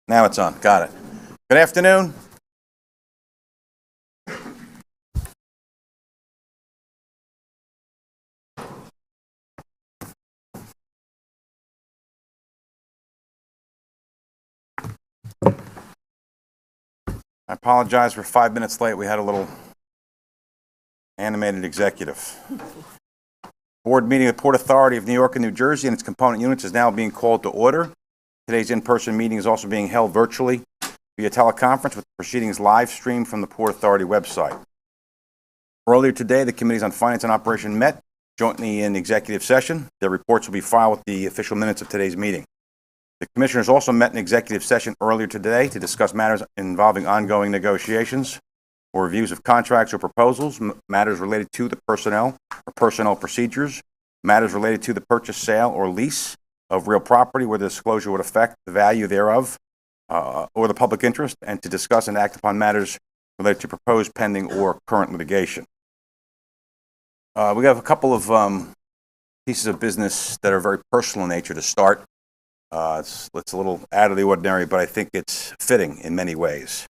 Now it's on. Got it. Good afternoon. I apologize, we're 5 minutes late. We had a little animated executive. Board meeting of the Port Authority of New York and New Jersey and its component units is now being called to order. Today's in-person meeting is also being held virtually via teleconference, with the proceedings live streamed from the Port Authority website. Earlier today, the Committees on Finance and Operation met jointly in executive session. Their reports will be filed with the official minutes of today's meeting. The Commissioners also met in executive session earlier today to discuss matters involving ongoing negotiations or reviews of contracts or proposals, matters related to the personnel or personnel procedures, matters related to the purchase, sale, or lease of real property where the disclosure would affect the value thereof or the public interest, and to discuss and act upon matters related to proposed, pending, or current litigation. We have a couple of pieces of business that are very personal in nature to start. It's a little out of the ordinary, but I think it's fitting in many ways.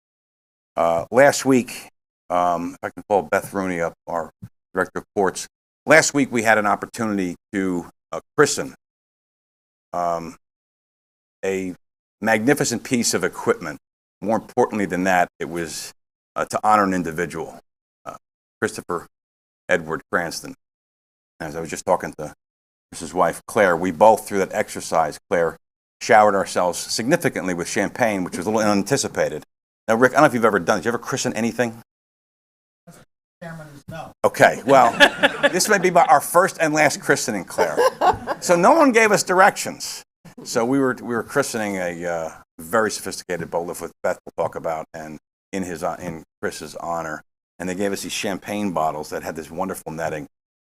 Last week, if I can call Beth Rooney up, our Director of Ports. Last week we had an opportunity to christen a magnificent piece of equipment. More importantly than that, it was to honor an individual, Christopher Edward Cranston. As I was just talking to Chris's wife, Claire, we both, through that exercise, Claire, showered ourselves significantly with champagne, which was a little unanticipated. Now, Rick, I don't know if you've ever done it. Did you ever christen anything? No. Okay, well, this may be our first and last christening, Claire. So no one gave us directions. So we were christening a very sophisticated boat lift, with Beth will talk about, and in Chris's honor. And they gave us these champagne bottles that had this wonderful netting,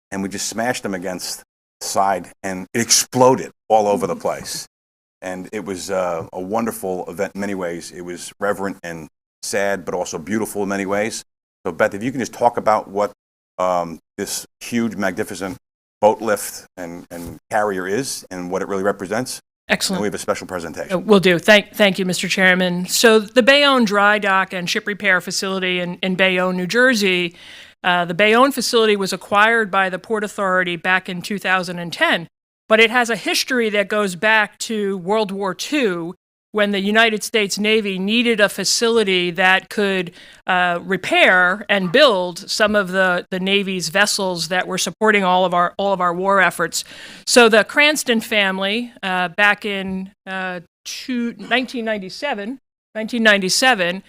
and we just smashed them against the side, and it exploded all over the place. And it was a wonderful event in many ways. It was reverent and sad, but also beautiful in many ways. So, Beth, if you can just talk about what this huge, magnificent boat lift and carrier is and what it really represents. Excellent. And we have a special presentation. Will do. Thank you, Mr. Chairman. So the Bayonne Dry Dock and Ship Repair Facility in Bayonne, New Jersey, the Bayonne facility was acquired by the Port Authority back in 2010. But it has a history that goes back to World War II, when the United States Navy needed a facility that could repair and build some of the Navy's vessels that were supporting all of our war efforts. So the Cranston family, back in 1997,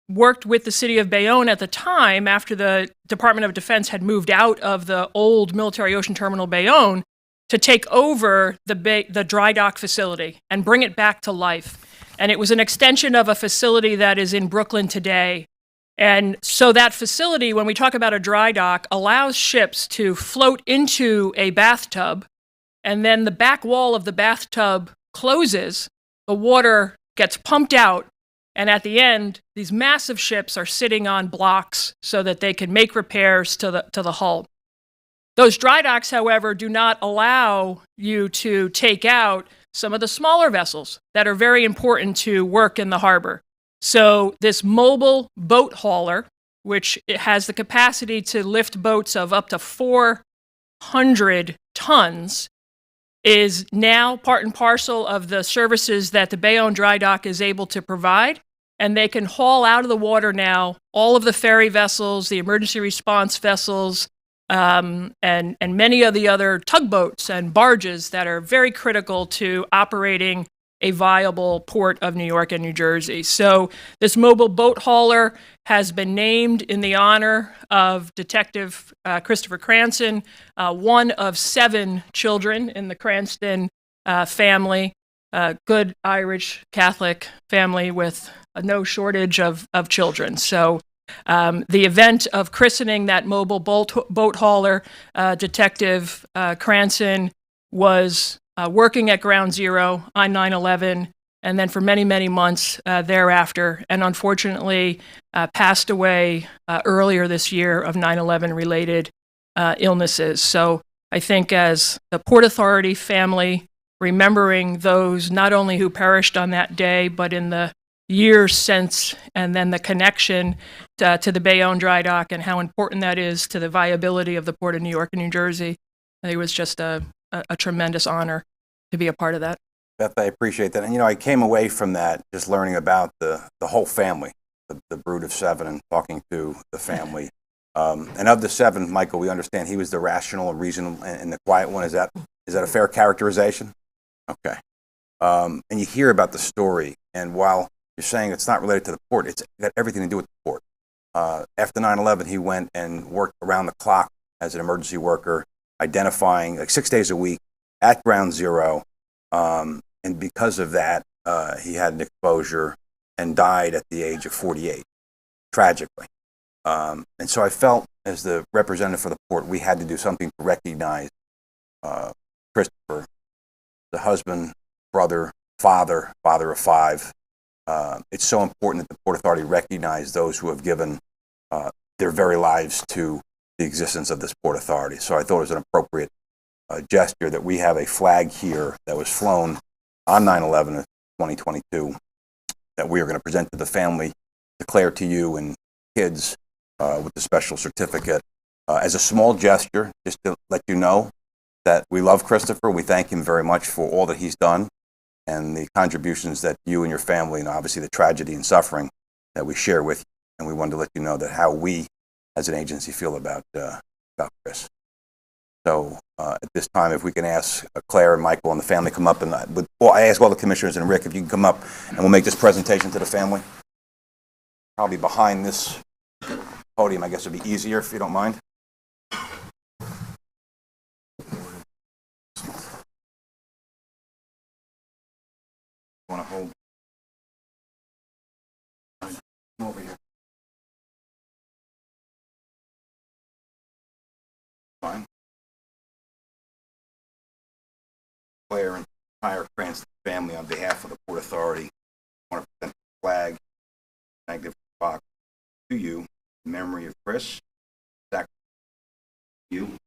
worked with the city of Bayonne at the time, after the Department of Defense had moved out of the old Military Ocean Terminal Bayonne, to take over the dry dock facility and bring it back to life. And it was an extension of a facility that is in Brooklyn today. And so that facility, when we talk about a dry dock, allows ships to float into a bathtub, and then the back wall of the bathtub closes, the water gets pumped out, and at the end, these massive ships are sitting on blocks so that they can make repairs to the hull. Those dry docks, however, do not allow you to take out some of the smaller vessels that are very important to work in the harbor. So this mobile boat hauler, which has the capacity to lift boats of up to 400 tons, is now part and parcel of the services that the Bayonne Dry Dock is able to provide. And they can haul out of the water now all of the ferry vessels, the emergency response vessels, and many of the other tugboats and barges that are very critical to operating a viable port of New York and New Jersey. So this mobile boat hauler has been named in the honor of Detective Christopher Cranston, one of 7 children in the Cranston family, good Irish Catholic family with no shortage of children. So the event of christening that mobile boat hauler, Detective Cranston was working at Ground Zero on 9/11, and then for many, many months thereafter, and unfortunately passed away earlier this year of 9/11 related illnesses. So I think as the Port Authority family, remembering those not only who perished on that day, but in the years since, and then the connection to the Bayonne dry dock and how important that is to the viability of the Port of New York and New Jersey. And it was just a tremendous honor to be a part of that. Beth, I appreciate that. And, you know, I came away from that just learning about the whole family, the brood of seven, and talking to the family. And of the seven, Michael, we understand he was the rational and reasonable and the quiet one. Is that a fair characterization? Okay. And you hear about the story, and while you're saying it's not related to the port, it's got everything to do with the port. After 9/11, he went and worked around the clock as an emergency worker, identifying like 6 days a week at Ground Zero. And because of that, he had an exposure and died at the age of 48, tragically. And so I felt, as the representative for the port, we had to do something to recognize Christopher, the husband, brother, father of five. It's so important that the Port Authority recognize those who have given their very lives to the existence of this Port Authority. So I thought it was an appropriate gesture that we have a flag here that was flown on 9/11 of 2022 that we are going to present to the family, declare to you and kids with the special certificate as a small gesture, just to let you know that we love Christopher. We thank him very much for all that he's done and the contributions that you and your family, and obviously the tragedy and suffering that we share with you. And we wanted to let you know that how we as an agency feel about Chris. So at this time, if we can ask Claire and Michael and the family come up, and I ask all the commissioners and Rick if you can come up, and we'll make this presentation to the family. Probably behind this podium, I guess would be easier if you don't mind. Want to hold? Come over here. Fine. Claire and the entire Cranston family, on behalf of the Port Authority, I want to present the flag, magnificent box, to you in memory of Chris. Back to you.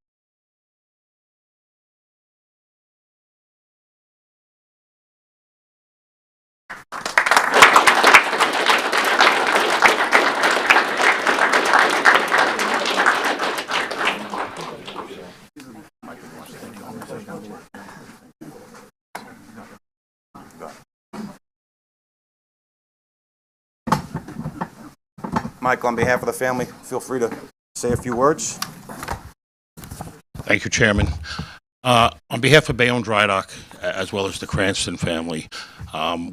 Michael, on behalf of the family, feel free to say a few words. Thank you, Chairman. On behalf of Bayonne Dry Dock, as well as the Cranston family,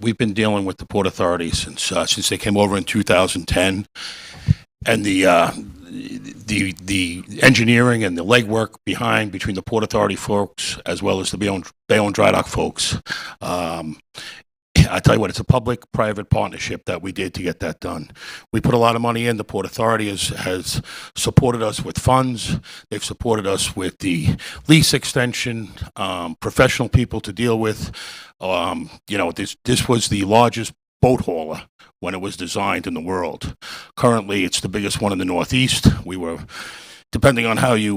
we've been dealing with the Port Authority since they came over in 2010, and the engineering and the legwork between the Port Authority folks as well as the Bayonne Dry Dock folks. I tell you what, it's a public-private partnership that we did to get that done. We put a lot of money in. The Port Authority has supported us with funds. They've supported us with the lease extension, professional people to deal with. This was the largest boat hauler when it was designed in the world. Currently, it's the biggest one in the Northeast. We were, depending on how you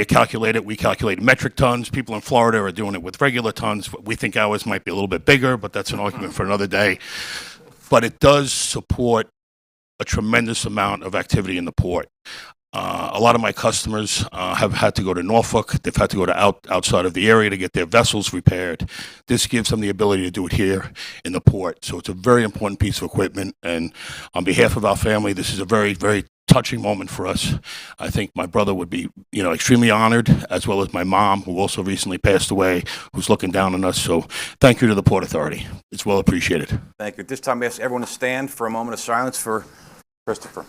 calculate it, we calculate metric tons. People in Florida are doing it with regular tons. We think ours might be a little bit bigger, but that's an argument for another day. But it does support a tremendous amount of activity in the port. A lot of my customers have had to go to Norfolk. They've had to go to outside of the area to get their vessels repaired. This gives them the ability to do it here in the port. So it's a very important piece of equipment. And on behalf of our family, this is a very, very touching moment for us. I think my brother would be, extremely honored, as well as my mom, who also recently passed away, who's looking down on us. So thank you to the Port Authority. It's well appreciated. Thank you. At this time, I ask everyone to stand for a moment of silence for Christopher.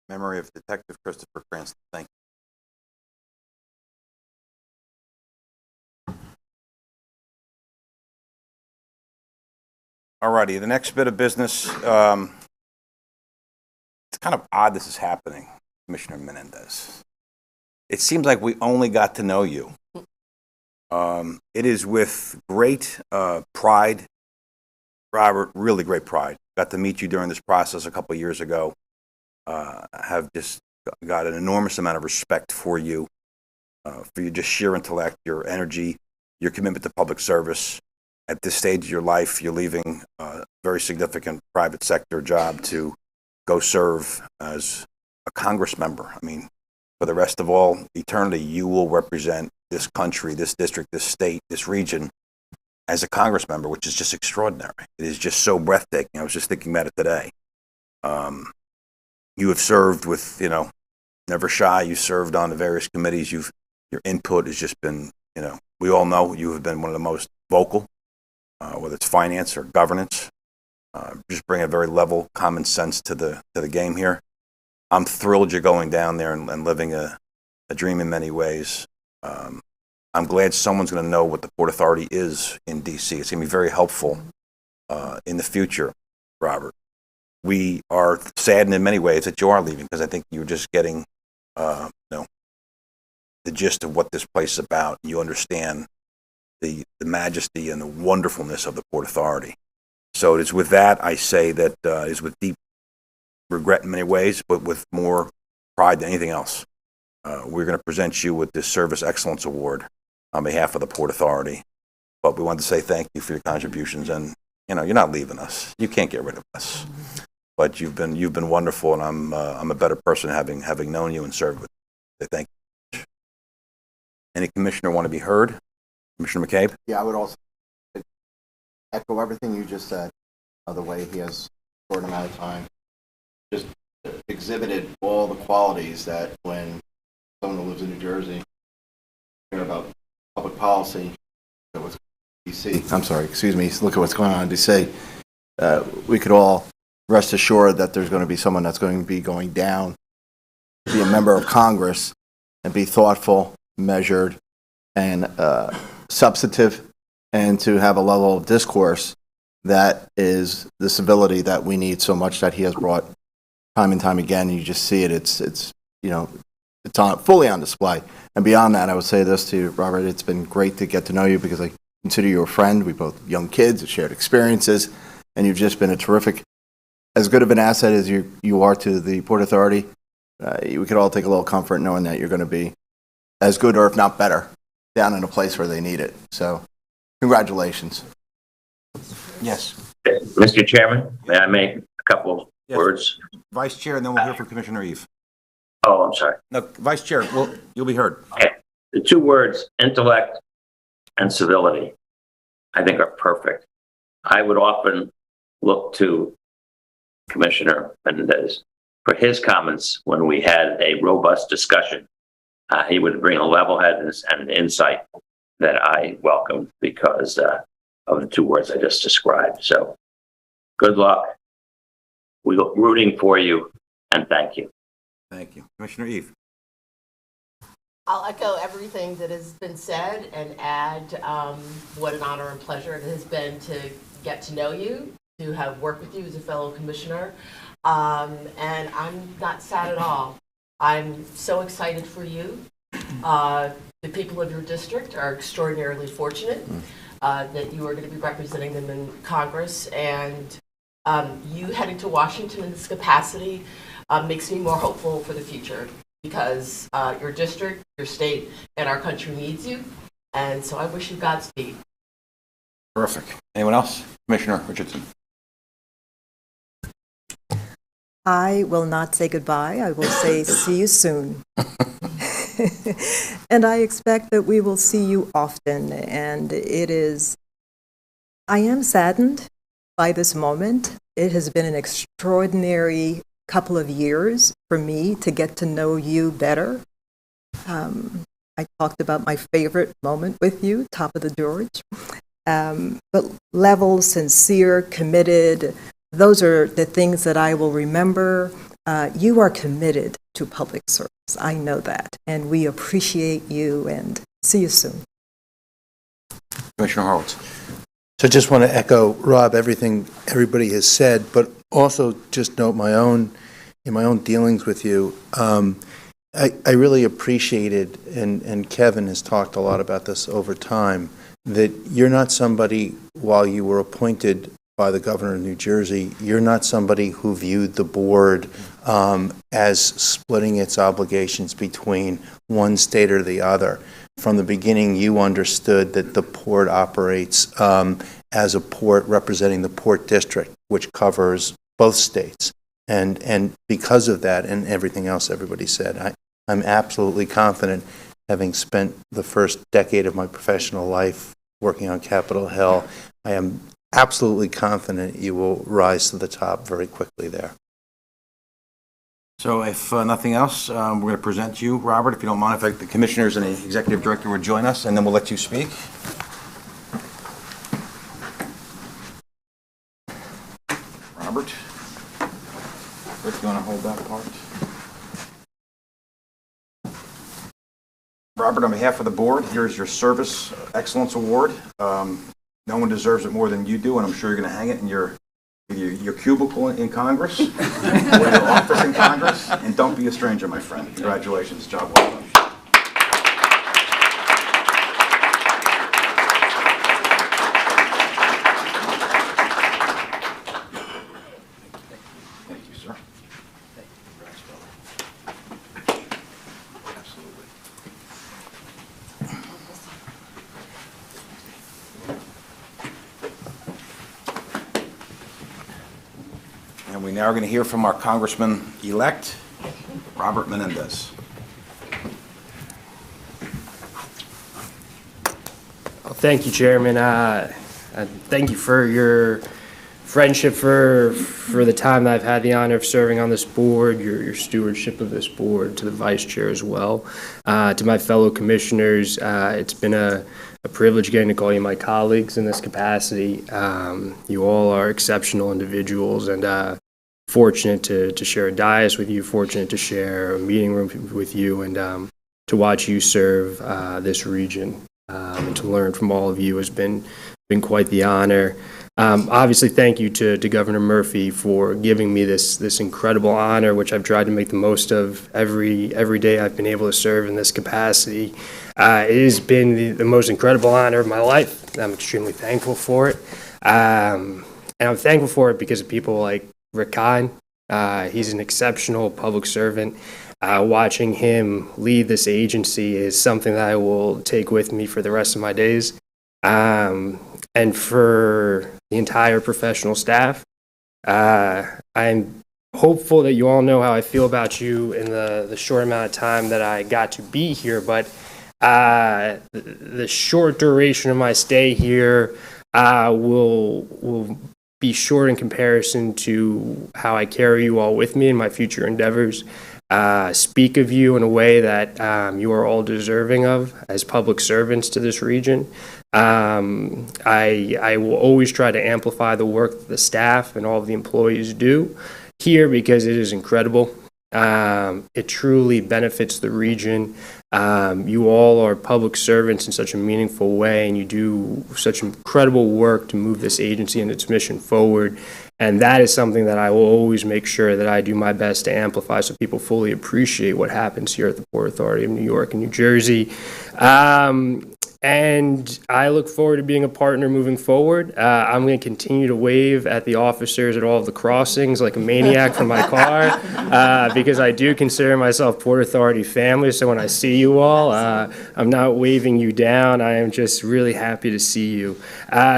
Memory of Detective Christopher Cranston. Thank you. All righty, the next bit of business, it's kind of odd this is happening, Commissioner Menendez. It seems like we only got to know you. It is with great pride Robert, really great pride. Got to meet you during this process a couple of years ago. Have just got an enormous amount of respect for you for your just sheer intellect, your energy, your commitment to public service. At this stage of your life, you're leaving a very significant private sector job to go serve as a Congress member. I mean, for the rest of all eternity, you will represent this country, this district, this state, this region as a Congress member, which is just extraordinary. It is just so breathtaking. I was just thinking about it today. You have served with, never shy. You served on the various committees. Your input has just been, we all know you have been one of the most vocal, whether it's finance or governance. Just bring a very level, common sense to the game here. I'm thrilled you're going down there and living a dream in many ways. I'm glad someone's going to know what the Port Authority is in D.C. It's going to be very helpful in the future, Robert. We are saddened in many ways that you are leaving because I think you're just getting, the gist of what this place is about. You understand the majesty and the wonderfulness of the Port Authority. So it is with that I say that it is with deep regret in many ways, but with more pride than anything else. We're going to present you with this Service Excellence Award on behalf of the Port Authority. But we wanted to say thank you for your contributions, and you're not leaving us. You can't get rid of us. But you've been wonderful, and I'm a better person having known you and served with you. Say thank you. Any commissioner want to be heard? Commissioner McCabe? Yeah, I would also echo everything you just said. The way he has a short amount of time just exhibited all the qualities that when someone who lives in New Jersey care about public policy, look at what's DC. I'm sorry, excuse me. Look at what's going on in DC. We could all rest assured that there's going to be someone that's going to be going down, be a member of Congress, and be thoughtful, measured, and substantive, and to have a level of discourse that is the civility that we need so much that he has brought time and time again. You just see it. It's fully on display. And beyond that, I would say this to you, Robert. It's been great to get to know you because I consider you a friend. We both young kids, shared experiences, and you've just been a terrific, as good of an asset as you are to the Port Authority. We could all take a little comfort knowing that you're going to be as good, or if not better, down in a place where they need it. So, congratulations. Yes. Mr. Chairman, may I make a couple Yes. words? Vice Chair, and then we'll hear from Commissioner Eve. Oh, I'm sorry. No, Vice Chair, you'll be heard. Okay. The two words, intellect and civility, I think are perfect. I would often look to Commissioner Mendez for his comments when we had a robust discussion. He would bring a level-headedness and an insight that I welcomed because of the two words I just described. So good luck. We're rooting for you, and thank you. Thank you. Commissioner Eve. I'll echo everything that has been said and add what an honor and pleasure it has been to get to know you, to have worked with you as a fellow commissioner. And I'm not sad at all. I'm so excited for you. The people of your district are extraordinarily fortunate that you are going to be representing them in Congress. And you heading to Washington in this capacity makes me more hopeful for the future because your district, your state, and our country needs you. And so I wish you Godspeed. Terrific. Anyone else? Commissioner Richardson. I will not say goodbye. I will say see you soon. And I expect that we will see you often. And I am saddened by this moment. It has been an extraordinary couple of years for me to get to know you better. I talked about my favorite moment with you, top of the George. But level, sincere, committed, those are the things that I will remember. You are committed to public service. I know that. And we appreciate you and see you soon. Commissioner Horowitz. So I just want to echo, Rob, everything everybody has said, but also just note in my own dealings with you, I really appreciated, and Kevin has talked a lot about this over time, that you're not somebody, while you were appointed by the governor of New Jersey, you're not somebody who viewed the board as splitting its obligations between one state or the other. From the beginning, you understood that the port operates as a port representing the Port District, which covers both states. And because of that and everything else everybody said, I'm absolutely confident, having spent the first decade of my professional life working on Capitol Hill, I am absolutely confident you will rise to the top very quickly there. So if nothing else, we're going to present you, Robert, if you don't mind, if the commissioners and the executive director would join us, and then we'll let you speak. Robert, Rick, you want to hold that part? Robert, on behalf of the board, here's your Service Excellence Award. No one deserves it more than you do, and I'm sure you're going to hang it in your cubicle in Congress, or your office in Congress, and don't be a stranger, my friend. Congratulations, job well done. Thank you, sir. Congrats, brother. Absolutely. And we now are going to hear from our Congressman-elect, Robert Menendez. Well, thank you, Chairman. Thank you for your friendship, for the time that I've had the honor of serving on this board, your stewardship of this board, to the Vice Chair as well. To my fellow commissioners, it's been a privilege getting to call you my colleagues in this capacity. You all are exceptional individuals, and fortunate to share a dais with you, fortunate to share a meeting room with you, and to watch you serve this region and to learn from all of you has been quite the honor. Obviously, thank you to Governor Murphy for giving me this incredible honor, which I've tried to make the most of every day I've been able to serve in this capacity. It has been the most incredible honor of my life. I'm extremely thankful for it. And I'm thankful for it because of people like Rick Kine. He's an exceptional public servant. Watching him lead this agency is something that I will take with me for the rest of my days. And for the entire professional staff, I'm hopeful that you all know how I feel about you in the short amount of time that I got to be here, but the short duration of my stay here will be short in comparison to how I carry you all with me in my future endeavors. Speak of you in a way that you are all deserving of as public servants to this region. I will always try to amplify the work that the staff and all of the employees do here because it is incredible. It truly benefits the region. You all are public servants in such a meaningful way, and you do such incredible work to move this agency and its mission forward. And that is something that I will always make sure that I do my best to amplify so people fully appreciate what happens here at the Port Authority of New York and New Jersey. And I look forward to being a partner moving forward. I'm going to continue to wave at the officers at all of the crossings like a maniac from my car because I do consider myself Port Authority family. So when I see you all, I'm not waving you down. I am just really happy to see you.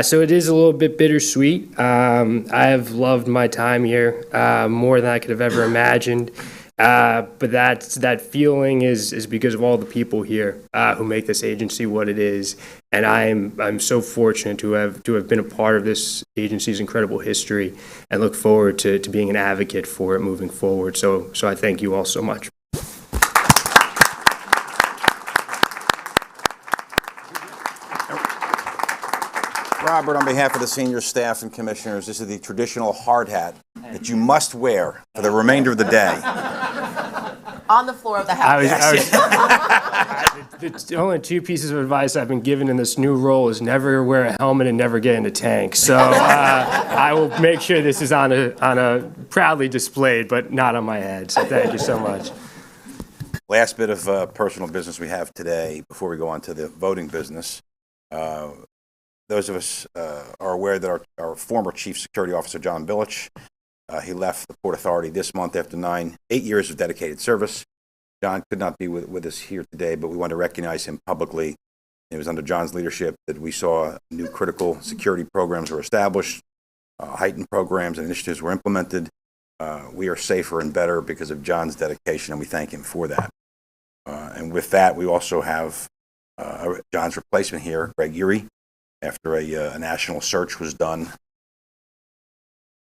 So it is a little bit bittersweet. I have loved my time here more than I could have ever imagined. But that feeling is because of all the people here who make this agency what it is, and I'm so fortunate to have been a part of this agency's incredible history, and look forward to being an advocate for it moving forward. So I thank you all so much. Robert, on behalf of the senior staff and commissioners, this is the traditional hard hat that you must wear for the remainder of the day. On the floor of the House. The only two pieces of advice I've been given in this new role is never wear a helmet and never get in a tank. So I will make sure this is on a proudly displayed, but not on my head. So thank you so much. Last bit of personal business we have today before we go on to the voting business. those of us are aware that our former Chief Security Officer, John Billich, he left the Port Authority this month after 8 years of dedicated service. John could not be with us here today, but we want to recognize him publicly. It was under John's leadership that we saw new critical security programs were established, heightened programs and initiatives were implemented. We are safer and better because of John's dedication, and we thank him for that. And with that, we also have John's replacement here, Greg Erie. After a national search was done,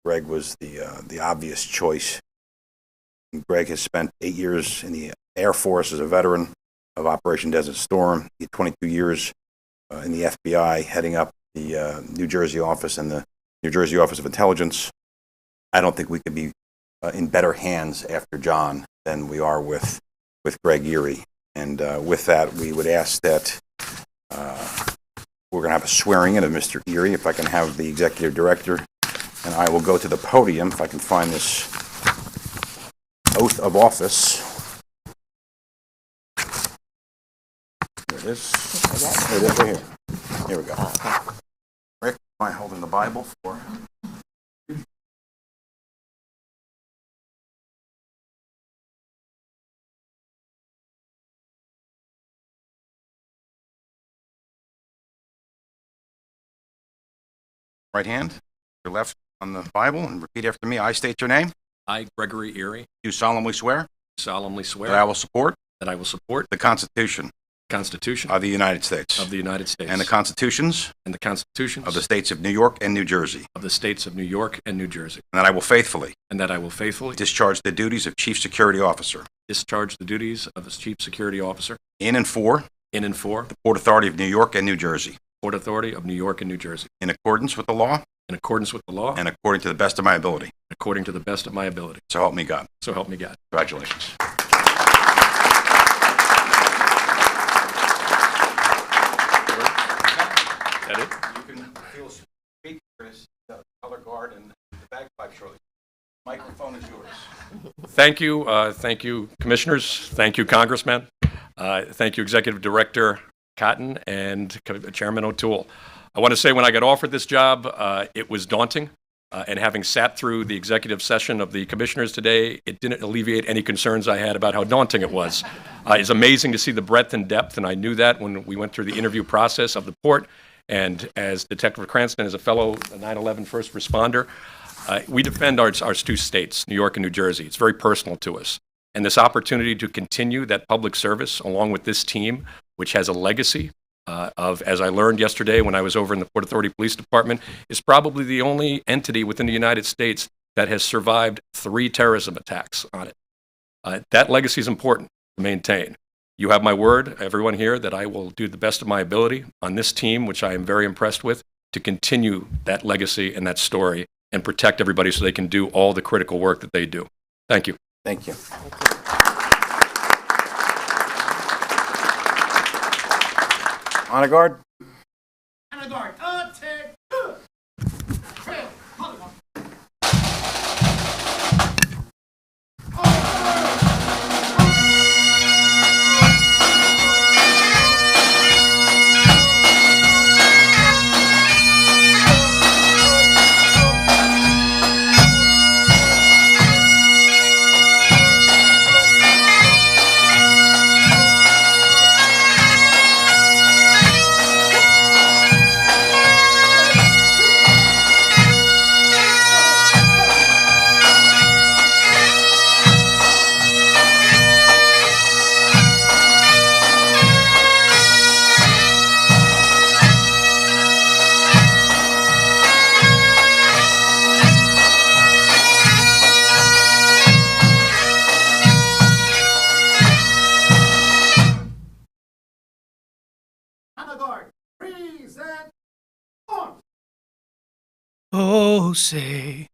Greg was the obvious choice. And Greg has spent 8 years in the Air Force as a veteran of Operation Desert Storm. He had 22 years in the FBI, heading up the New Jersey office and the New Jersey Office of Intelligence. I don't think we could be in better hands after John than we are with Greg Erie. And with that, we would ask that we're going to have a swearing in of Mr. Erie. If I can have the executive director, and I will go to the podium if I can find this oath of office. There it is. There it is, right here. Here we go. Rick, am I holding the Bible for? Right hand, your left on the Bible, and repeat after me. I state your name. I, Gregory Erie, Do solemnly swear solemnly swear that I will support that I will support the Constitution the Constitution of the United States of the United States and the Constitutions and the Constitutions of the states of New York and New Jersey, of the states of New York and New Jersey, and that I will faithfully and that I will faithfully discharge the duties of Chief Security Officer discharge the duties of as Chief Security Officer in and for in and for the Port Authority of New York and New Jersey, Port Authority of New York and New Jersey, in accordance with the law in accordance with the law and according to the best of my ability. according to the best of my ability. So help me God. So help me God. Congratulations. Is that it? You can feel speak for his color guard and the bagpipe shortly. Microphone is yours. Thank you, Commissioners. Thank you, Congressman. Thank you, Executive Director Cotton and Chairman O'Toole. I want to say when I got offered this job, it was daunting. And having sat through the executive session of the commissioners today, it didn't alleviate any concerns I had about how daunting it was. It's amazing to see the breadth and depth, and I knew that when we went through the interview process of the port. And as Detective Cranston, as a fellow 9/11 first responder, we defend our two states, New York and New Jersey. It's very personal to us. And this opportunity to continue that public service along with this team, which has a legacy of, as I learned yesterday when I was over in the Port Authority Police Department, is probably the only entity within the United States that has survived 3 terrorism attacks on it. That legacy is important to maintain. You have my word, everyone here, that I will do the best of my ability on this team, which I am very impressed with, to continue that legacy and that story and protect everybody so they can do all the critical work that they do. Thank you. Thank you. Honor guard. Honor guard. Attack. Trail. Hollywood. Honor guard. Present. Arms. Oh, say,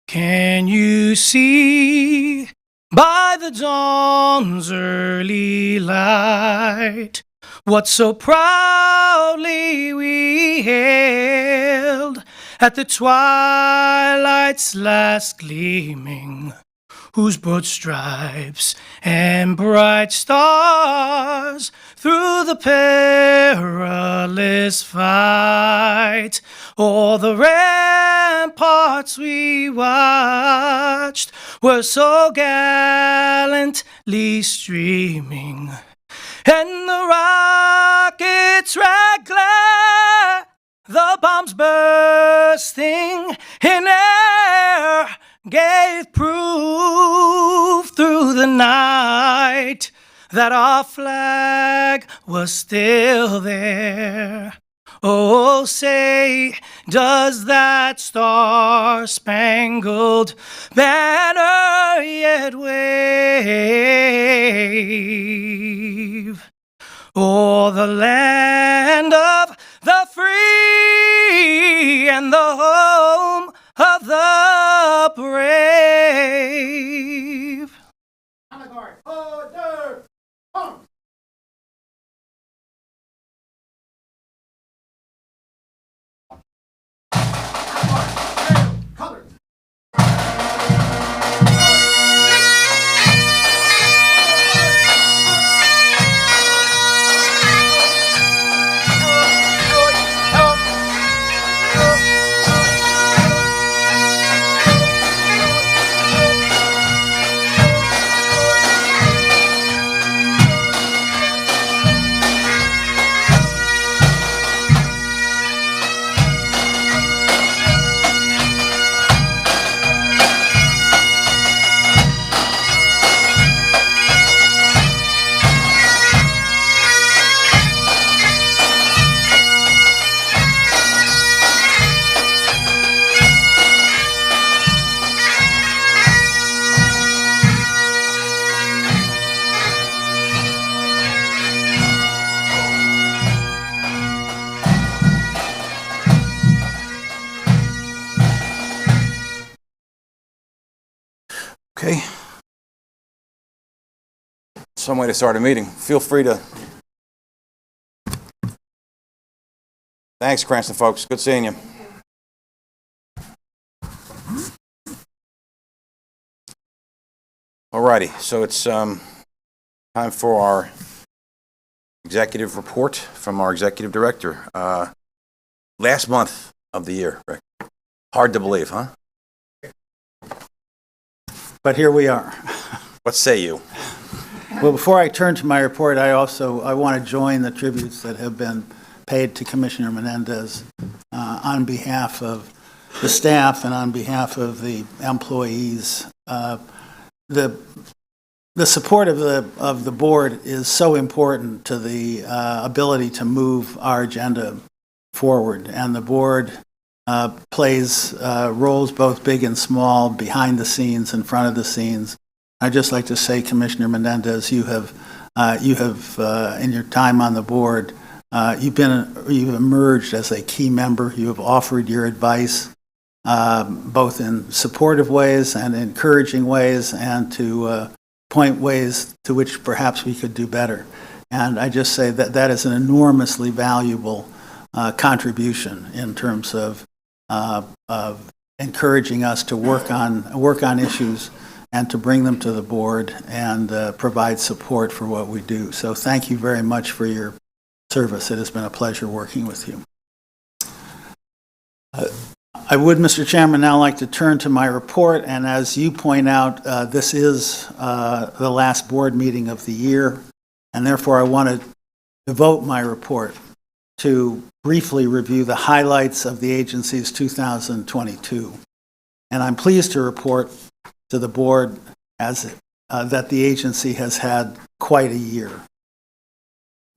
can you see by the dawn's early light what so proudly we hailed at the twilight's last gleaming, whose broad stripes and bright stars through the perilous fight, all the ramparts we watched were so gallantly streaming, and the rockets' red glare, the bombs bursting in air, gave proof through the night that our flag was still there. Oh, say, does that star-spangled banner yet wave o'er the land of the free and the home of the brave? Honor guard. Order. Arms. Colors. Okay. Some way to start a meeting. Feel free to. Thanks, Cranston folks. Good seeing you. Alrighty, so it's time for our executive report from our executive director. Last month of the year, Rick. Hard to believe, huh? But here we are. What say you? Well, before I turn to my report, I want to join the tributes that have been paid to Commissioner Menendez on behalf of the staff and on behalf of the employees. The support of the board is so important to the ability to move our agenda forward, and the board plays roles both big and small, behind the scenes, in front of the scenes. I'd just like to say, Commissioner Menendez, you have in your time on the board, you've emerged as a key member. You have offered your advice, both in supportive ways and encouraging ways, and to point ways to which perhaps we could do better. And I just say that that is an enormously valuable contribution in terms of encouraging us to work on issues and to bring them to the board and provide support for what we do. So thank you very much for your service. It has been a pleasure working with you. I would, Mr. Chairman, now like to turn to my report, and as you point out, this is the last board meeting of the year, and therefore I want to devote my report to briefly review the highlights of the agency's 2022. And I'm pleased to report to the board that the agency has had quite a year.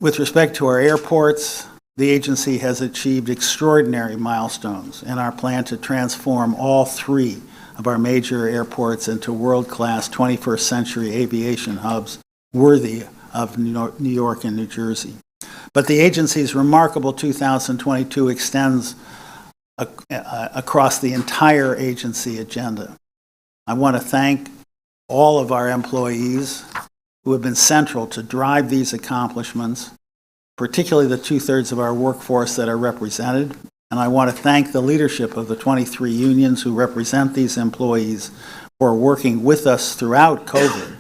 With respect to our airports, the agency has achieved extraordinary milestones in our plan to transform all three of our major airports into world-class 21st century aviation hubs worthy of New York and New Jersey. But the agency's remarkable 2022 extends across the entire agency agenda. I want to thank all of our employees who have been central to drive these accomplishments, particularly the 2/3 of our workforce that are represented. And I want to thank the leadership of the 23 unions who represent these employees for working with us throughout COVID,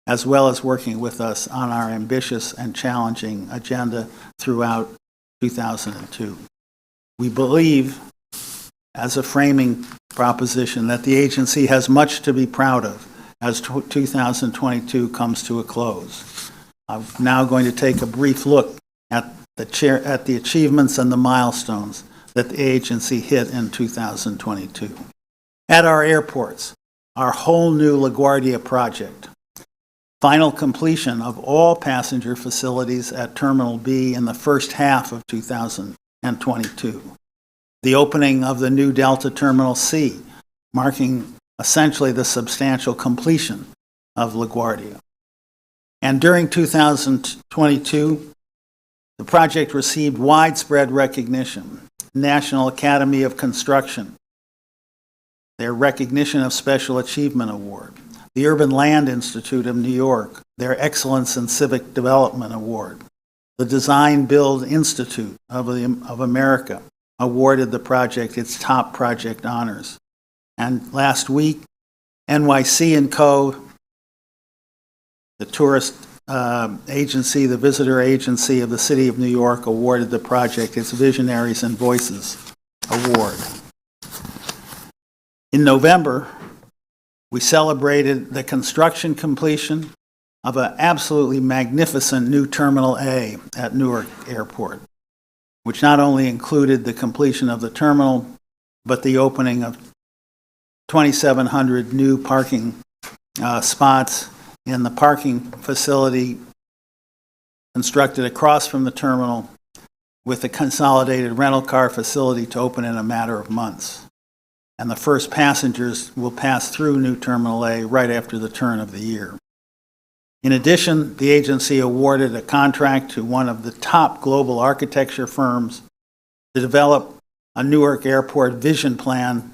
as well as working with us on our ambitious and challenging agenda throughout 2002. We believe, as a framing proposition, that the agency has much to be proud of as 2022 comes to a close. I'm now going to take a brief look at the achievements and the milestones that the agency hit in 2022. At our airports, our whole new LaGuardia project, final completion of all passenger facilities at Terminal B in the first half of 2022. The opening of the new Delta Terminal C, marking essentially the substantial completion of LaGuardia. And during 2022, the project received widespread recognition. National Academy of Construction, their Recognition of Special Achievement Award. The Urban Land Institute of New York, their Excellence in Civic Development Award. The Design Build Institute of America awarded the project its top project honors. And last week, NYC & Co., the tourist agency, the visitor agency of the City of New York, awarded the project its Visionaries and Voices Award. In November, we celebrated the construction completion of an absolutely magnificent new Terminal A at Newark Airport, which not only included the completion of the terminal, but the opening of 2,700 new parking spots in the parking facility constructed across from the terminal, with the consolidated rental car facility to open in a matter of months. And the first passengers will pass through New Terminal A right after the turn of the year. In addition, the agency awarded a contract to one of the top global architecture firms to develop a Newark Airport vision plan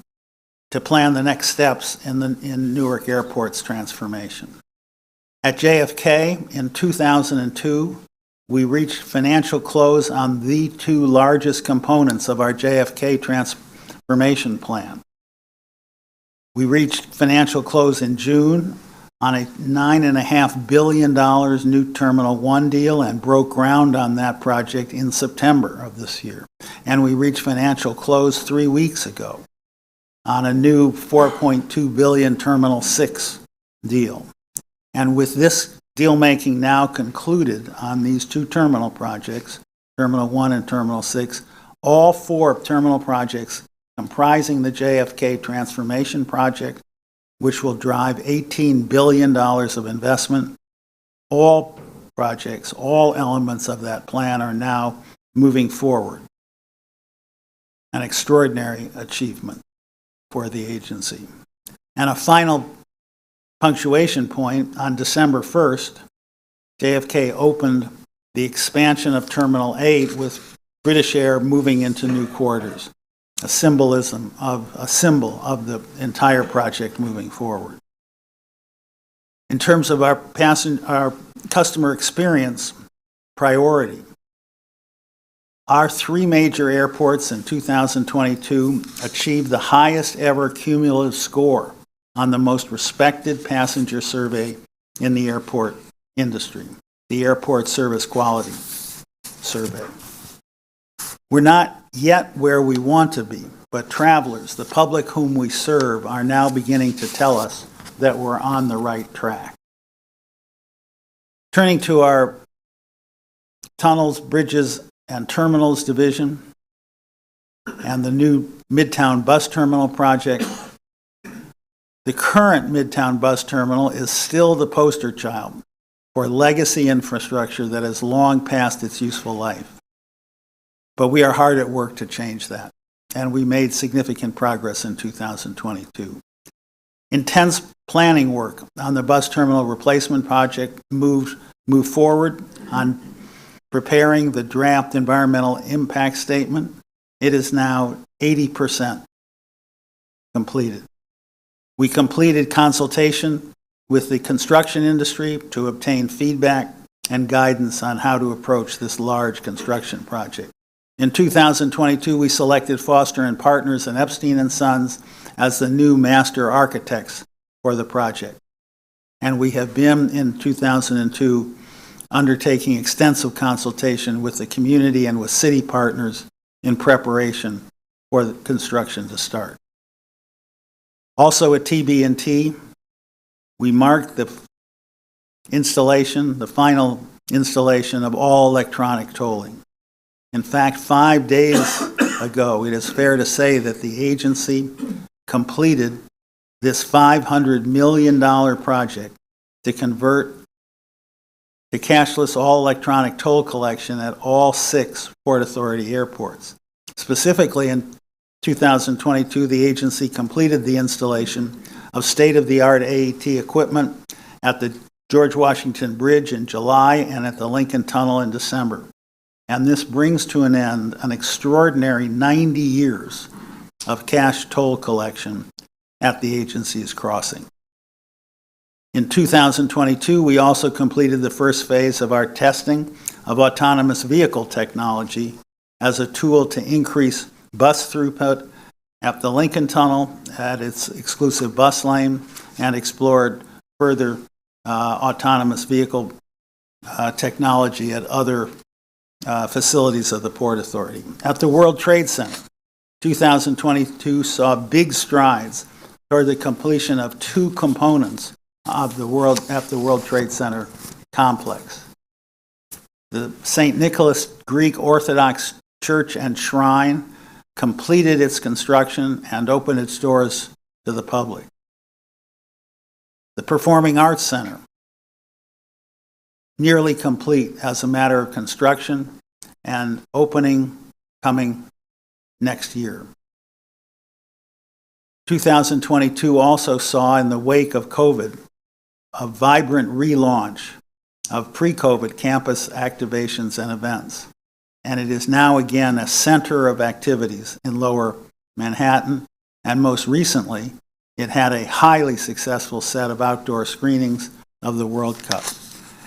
to plan the next steps in Newark Airport's transformation. At JFK in 2002, we reached financial close on the two largest components of our JFK transformation plan. We reached financial close in June on a $9.5 billion new Terminal 1 deal and broke ground on that project in September of this year. And we reached financial close 3 weeks ago on a new $4.2 billion Terminal 6 deal. And with this deal-making now concluded on these two terminal projects, Terminal 1 and Terminal 6, all four terminal projects comprising the JFK Transformation Project, which will drive $18 billion of investment. All projects, all elements of that plan are now moving forward. An extraordinary achievement for the agency. And a final punctuation point, on December 1st, JFK opened the expansion of Terminal 8 with British Air moving into new quarters, a symbol of the entire project moving forward. In terms of our customer experience priority, our three major airports in 2022 achieved the highest ever cumulative score on the most respected passenger survey in the airport industry, the Airport Service Quality Survey. We're not yet where we want to be, but travelers, the public whom we serve, are now beginning to tell us that we're on the right track. Turning to our tunnels, bridges, and terminals division and the new Midtown Bus Terminal project, the current Midtown Bus Terminal is still the poster child for legacy infrastructure that has long passed its useful life. But we are hard at work to change that, and we made significant progress in 2022. Intense planning work on the bus terminal replacement project moved forward on preparing the draft environmental impact statement. It is now 80% completed. We completed consultation with the construction industry to obtain feedback and guidance on how to approach this large construction project. In 2022, we selected Foster & Partners and Epstein & Sons as the new master architects for the project. And we have been, in 2002, undertaking extensive consultation with the community and with city partners in preparation for the construction to start. Also at TB&T, we marked the installation, the final installation of all electronic tolling. In fact, 5 days ago, it is fair to say that the agency completed this $500 million project to convert to cashless all electronic toll collection at all 6 Port Authority airports. Specifically, in 2022, the agency completed the installation of state-of-the-art AET equipment at the George Washington Bridge in July and at the Lincoln Tunnel in December. And this brings to an end an extraordinary 90 years of cash toll collection at the agency's crossing. In 2022, we also completed the first phase of our testing of autonomous vehicle technology as a tool to increase bus throughput at the Lincoln Tunnel at its exclusive bus lane, and explored further autonomous vehicle technology at other facilities of the Port Authority. At the World Trade Center, 2022 saw big strides toward the completion of 2 components of the World Trade Center complex. The St. Nicholas Greek Orthodox Church and Shrine completed its construction and opened its doors to the public. The Performing Arts Center, nearly complete as a matter of construction, and opening coming next year. 2022 also saw, in the wake of COVID, a vibrant relaunch of pre-COVID campus activations and events. And it is now again a center of activities in Lower Manhattan, and most recently, it had a highly successful set of outdoor screenings of the World Cup.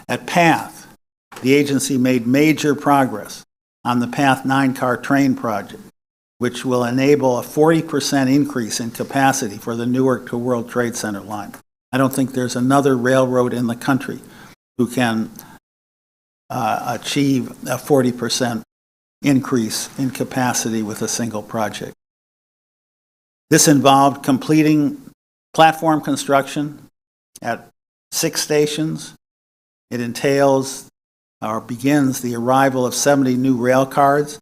At PATH, the agency made major progress on the PATH 9-car train project, which will enable a 40% increase in capacity for the Newark to World Trade Center line. I don't think there's another railroad in the country who can achieve a 40% increase in capacity with a single project. This involved completing platform construction at 6 stations. It entails or begins the arrival of 70 new rail cars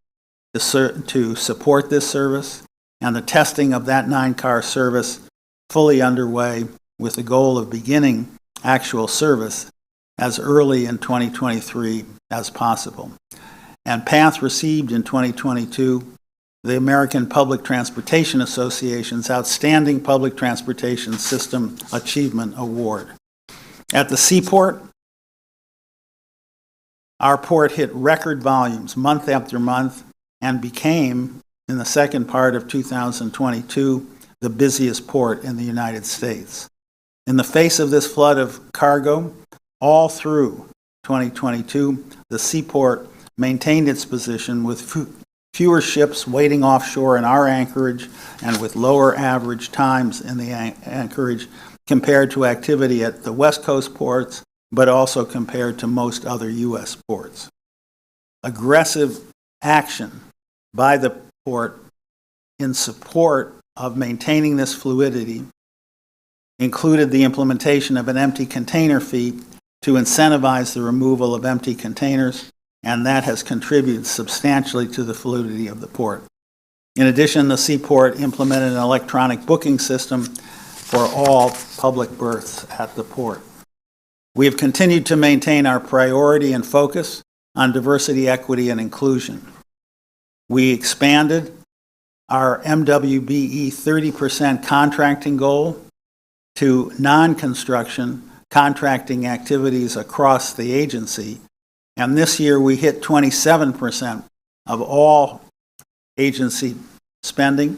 to support this service, and the testing of that 9-car service fully underway, with the goal of beginning actual service as early in 2023 as possible. And PATH received in 2022 the American Public Transportation Association's Outstanding Public Transportation System Achievement Award. At the seaport, our port hit record volumes month after month and became, in the second part of 2022, the busiest port in the United States. In the face of this flood of cargo, all through 2022, the seaport maintained its position with fewer ships waiting offshore in our anchorage and with lower average times in the anchorage compared to activity at the West Coast ports, but also compared to most other U.S. ports. Aggressive action by the port in support of maintaining this fluidity included the implementation of an empty container fee to incentivize the removal of empty containers, and that has contributed substantially to the fluidity of the port. In addition, the seaport implemented an electronic booking system for all public berths at the port. We have continued to maintain our priority and focus on diversity, equity, and inclusion. We expanded our MWBE 30% contracting goal to non-construction contracting activities across the agency, and this year we hit 27% of all agency spending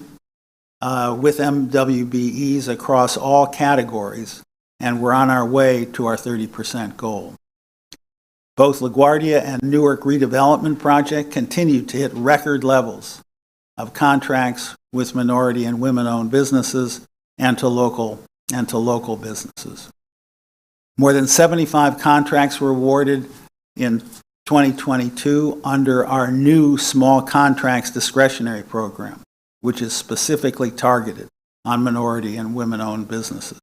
with MWBEs across all categories, and we're on our way to our 30% goal. Both LaGuardia and Newark redevelopment project continue to hit record levels of contracts with minority and women-owned businesses and to local and to local businesses. More than 75 contracts were awarded in 2022 under our new small contracts discretionary program, which is specifically targeted on minority and women-owned businesses.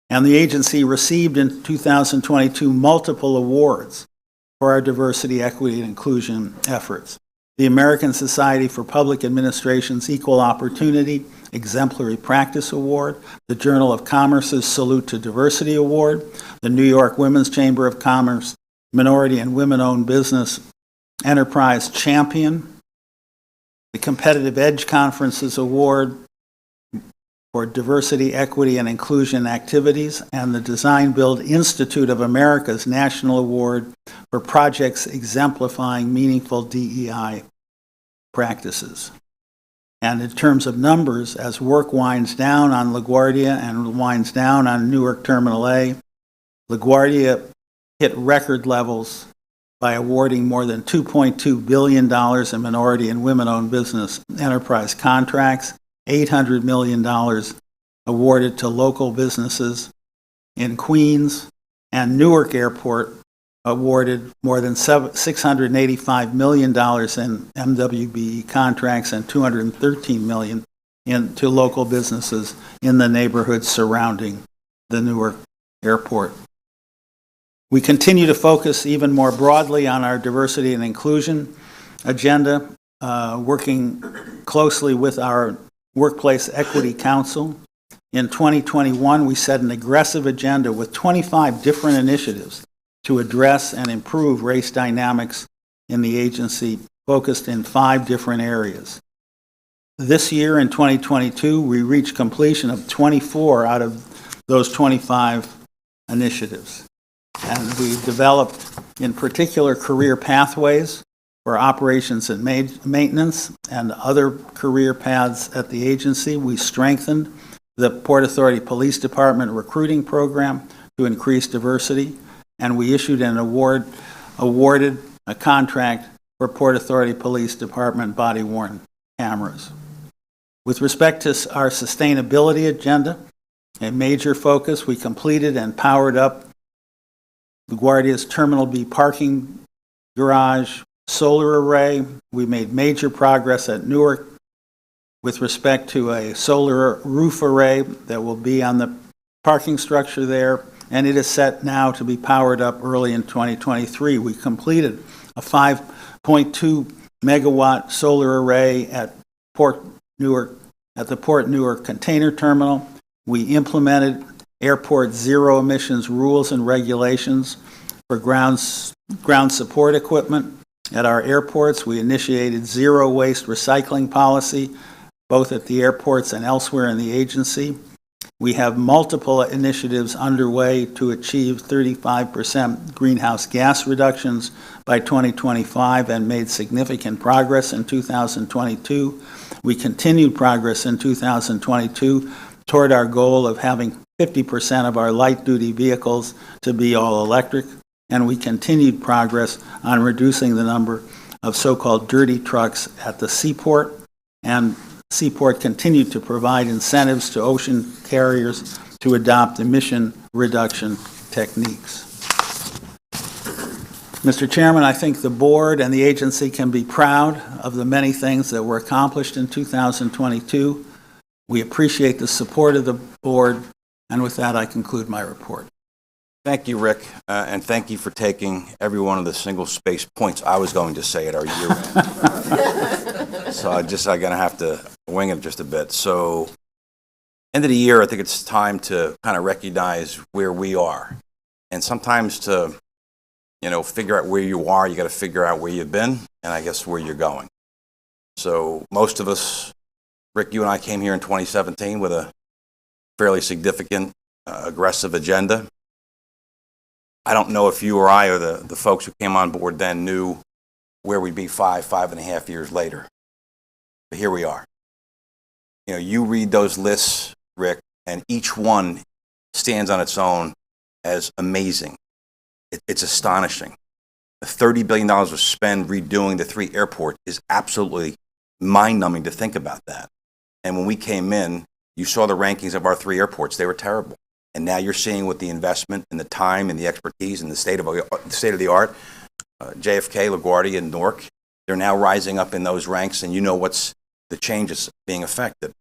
And the agency received in 2022 multiple awards for our diversity, equity, and inclusion efforts. The American Society for Public Administration's Equal Opportunity Exemplary Practice Award, the Journal of Commerce's Salute to Diversity Award, the New York Women's Chamber of Commerce Minority and Women-Owned Business Enterprise Champion, the Competitive Edge Conference's Award for Diversity, Equity, and Inclusion Activities, and the Design Build Institute of America's National Award for projects exemplifying meaningful DEI practices. And in terms of numbers, as work winds down on LaGuardia and winds down on Newark Terminal A, LaGuardia hit record levels by awarding more than $2.2 billion in minority and women-owned business enterprise contracts, $800 million awarded to local businesses in Queens, and Newark Airport awarded more than $685 million in MWBE contracts and $213 million to local businesses in the neighborhoods surrounding the Newark Airport. We continue to focus even more broadly on our diversity and inclusion agenda, working closely with our Workplace Equity Council. In 2021, we set an aggressive agenda with 25 different initiatives to address and improve race dynamics in the agency, focused in 5 different areas. This year, in 2022, we reached completion of 24 out of those 25 initiatives. And we developed, in particular, career pathways for operations and maintenance and other career paths at the agency. We strengthened the Port Authority Police Department recruiting program to increase diversity, and we issued an awarded a contract for Port Authority Police Department body-worn cameras. With respect to our sustainability agenda, a major focus, we completed and powered up LaGuardia's Terminal B parking garage solar array. We made major progress at Newark with respect to a solar roof array that will be on the parking structure there, and it is set now to be powered up early in 2023. We completed a 5.2 megawatt solar array at the Port Newark Container Terminal. We implemented airport zero emissions rules and regulations for ground support equipment at our airports. We initiated zero waste recycling policy, both at the airports and elsewhere in the agency. We have multiple initiatives underway to achieve 35% greenhouse gas reductions by 2025 and made significant progress in 2022. We continued progress in 2022 toward our goal of having 50% of our light-duty vehicles to be all electric, and we continued progress on reducing the number of so-called dirty trucks at the seaport, and Seaport continued to provide incentives to ocean carriers to adopt emission reduction techniques. Mr. Chairman, I think the board and the agency can be proud of the many things that were accomplished in 2022. We appreciate the support of the board, and with that, I conclude my report. Thank you, Rick, and thank you for taking every one of the single-space points I was going to say at our year end. So I'm going to have to wing it just a bit. So, end of the year, I think it's time to kind of recognize where we are. And sometimes to, figure out where you are, you got to figure out where you've been and I guess where you're going. So, most of us, Rick, you and I came here in 2017 with a fairly significant, aggressive agenda. I don't know if you or I or the folks who came on board then knew where we'd be 5.5 years later. But here we are. You read those lists, Rick, and each one stands on its own as amazing. It's astonishing. The $30 billion of spend redoing the 3 airports is absolutely mind-numbing to think about that. And when we came in, You saw the rankings of our 3 airports. They were terrible. And now you're seeing with the investment and the time and the expertise and the state of the art, JFK, LaGuardia, and Newark, they're now rising up in those ranks, and you know what's the changes being affected.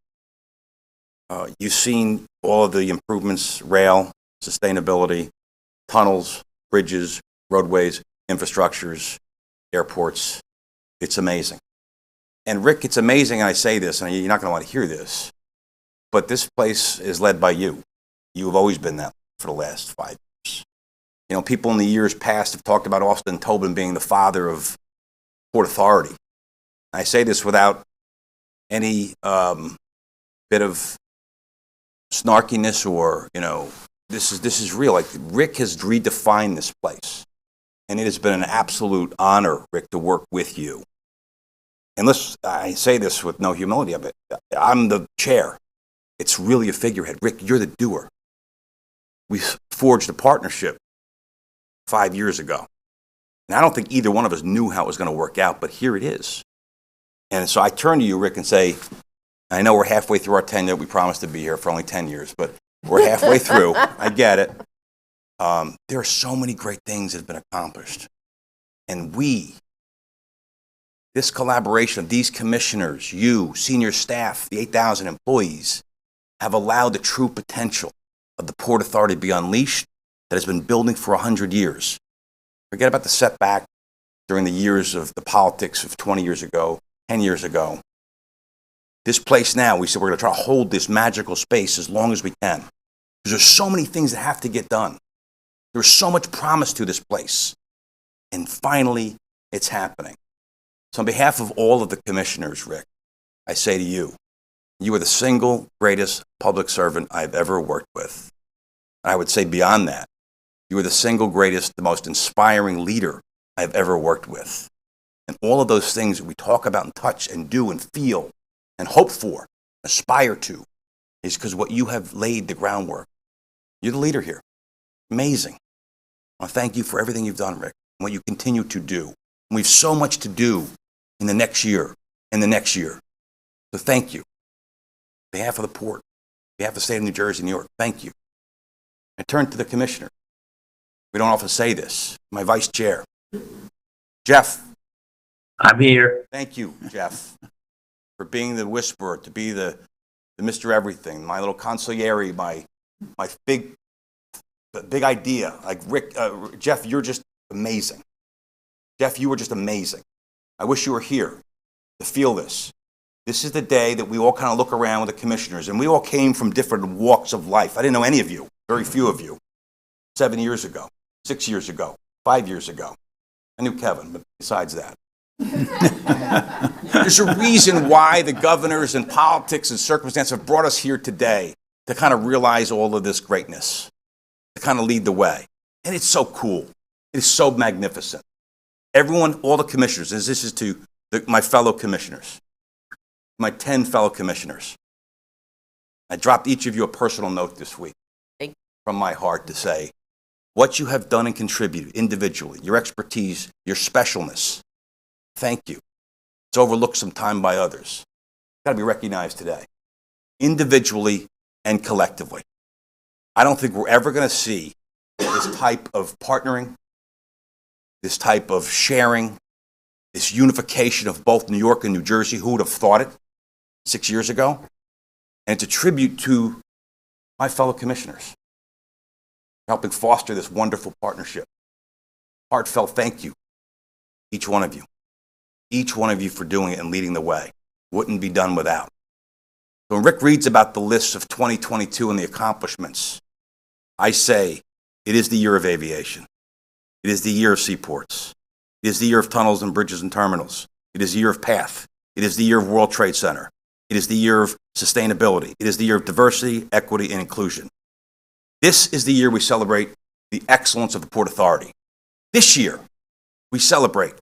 You've seen all of the improvements, rail, sustainability, tunnels, bridges, roadways, infrastructures, airports. It's amazing. And Rick, it's amazing, and I say this, and you're not going to want to hear this, but this place is led by you. You have always been that for the last 5 years. You know, people in the years past have talked about Austin Tobin being the father of Port Authority. I say this without any bit of snarkiness or, you know, this is real. Like, Rick has redefined this place. And it has been an absolute honor, Rick, to work with you. And I say this with no humility of it. I'm the chair. It's really a figurehead. Rick, you're the doer. We forged a partnership 5 years ago. And I don't think either one of us knew how it was going to work out, but here it is. And so I turn to you, Rick, and say, I know we're halfway through our tenure. We promised to be here for only 10 years, but we're halfway through. I get it. There are so many great things that have been accomplished. And this collaboration of these commissioners, you, senior staff, the 8,000 employees, have allowed the true potential of the Port Authority to be unleashed that has been building for 100 years. Forget about the setback during the years of the politics of 20 years ago, 10 years ago. This place now, we said we're going to try to hold this magical space as long as we can. Because there's so many things that have to get done. There's so much promise to this place. And finally, it's happening. So on behalf of all of the commissioners, Rick, I say to you, you are the single greatest public servant I've ever worked with. And I would say beyond that, you are the single greatest, the most inspiring leader I've ever worked with. And all of those things that we talk about and touch and do and feel and hope for, aspire to, is because what you have laid the groundwork. You're the leader here. Amazing. I thank you for everything you've done, Rick, and what you continue to do. And we have so much to do in the next year and the next year. So thank you. On behalf of the port, on behalf of the state of New Jersey, New York, thank you. I turn to the commissioner. We don't often say this. My vice chair, Jeff. I'm here. Thank you, Jeff, for being the whisperer, to be the Mr. Everything, my little consigliere, my big idea. Like Rick, Jeff, you're just amazing. Jeff, you were just amazing. I wish you were here to feel this. This is the day that we all kind of look around with the commissioners, and we all came from different walks of life. I didn't know any of you, very few of you, 7 years ago, 6 years ago, 5 years ago. I knew Kevin, but besides that. There's a reason why the governors and politics and circumstance have brought us here today, to kind of realize all of this greatness, to kind of lead the way. And it's so cool. It's so magnificent. Everyone, all the commissioners, and this is to my fellow commissioners, my 10 fellow commissioners. I dropped each of you a personal note this week from my heart to say, what you have done and contributed individually, your expertise, your specialness, thank you. It's overlooked sometime by others. It's got to be recognized today, individually and collectively. I don't think we're ever going to see this type of partnering, this type of sharing, this unification of both New York and New Jersey. Who would have thought it 6 years ago? And it's a tribute to my fellow commissioners helping foster this wonderful partnership. Heartfelt thank you, each one of you for doing it and leading the way. Wouldn't be done without. So when Rick reads about the list of 2022 and the accomplishments, I say it is the year of aviation. It is the year of seaports. It is the year of tunnels and bridges and terminals. It is the year of PATH. It is the year of World Trade Center. It is the year of sustainability. It is the year of diversity, equity, and inclusion. This is the year we celebrate the excellence of the Port Authority. This year, we celebrate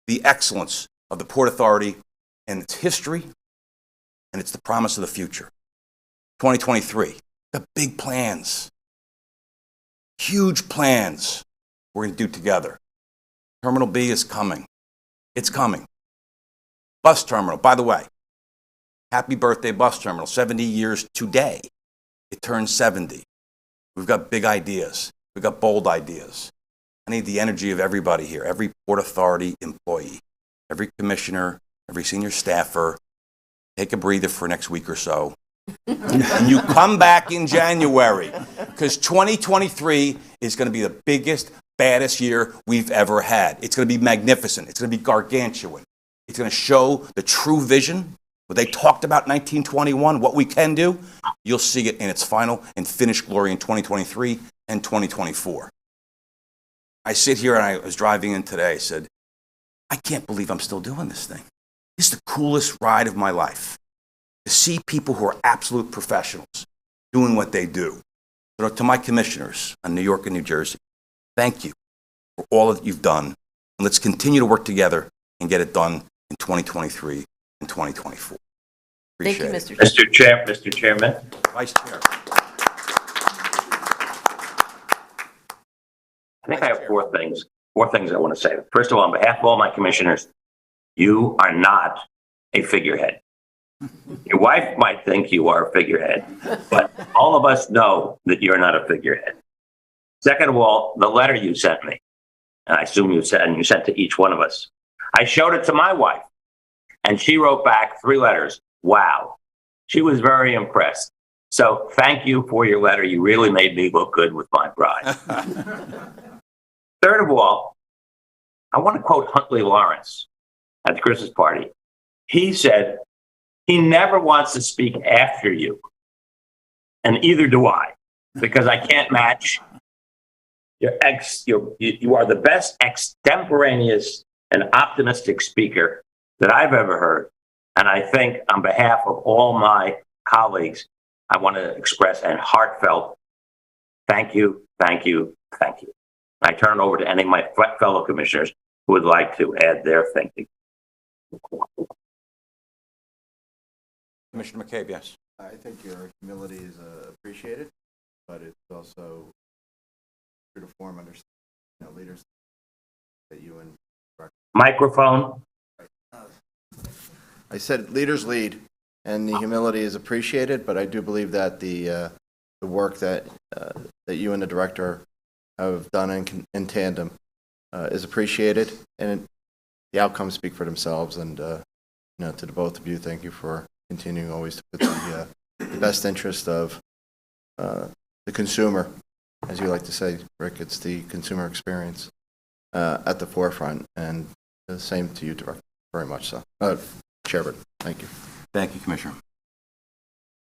the excellence of the Port Authority and its history, and it's the promise of the future. 2023, the big plans, huge plans we're going to do together. Terminal B is coming. It's coming. Bus terminal, by the way, Happy birthday, bus terminal. 70 years today. It turns 70. We've got big ideas. We've got bold ideas. I need the energy of everybody here, every Port Authority employee, every commissioner, every senior staffer. Take a breather for next week or so. And you come back in January, because 2023 is going to be the biggest, baddest year we've ever had. It's going to be magnificent. It's going to be gargantuan. It's going to show the true vision, what they talked about in 1921, what we can do. You'll see it in its final and finished glory in 2023 and 2024. I sit here and I was driving in today, I said, I can't believe I'm still doing this thing. This is the coolest ride of my life. To see people who are absolute professionals doing what they do. So to my commissioners in New York and New Jersey, thank you for all that you've done. And let's continue to work together and get it done in 2023 and 2024. Thank you, Appreciate Mr. Chair. Mr. Chairman. Vice Chair. I think I have four things I want to say. First of all, on behalf of all my commissioners, you are not a figurehead. Your wife might think you are a figurehead, but all of us know that you're not a figurehead. Second of all, the letter you sent me, and I assume you sent to each one of us. I showed it to my wife, and she wrote back 3 letters. Wow. She was very impressed. So thank you for your letter. You really made me look good with my bride. Third of all, I want to quote Huntley Lawrence at the Christmas party. He said, he never wants to speak after you. And either do I, because I can't match you are the best extemporaneous and optimistic speaker that I've ever heard. And I think on behalf of all my colleagues, I want to express a heartfelt thank you, thank you, thank you. I turn it over to any of my fellow commissioners who would like to add their thinking. Commissioner McCabe, yes. I think your humility is appreciated, but it's also true to form, understand, leaders that you and Microphone. I said leaders lead, and the humility is appreciated, but I do believe that the work that you and the director have done in tandem is appreciated, and the outcomes speak for themselves. And to the both of you, thank you for continuing always to put the best interest of the consumer, as you like to say, Rick. It's the consumer experience at the forefront, and the same to you, Director. Very much so. Chairman, thank you. Thank you, Commissioner.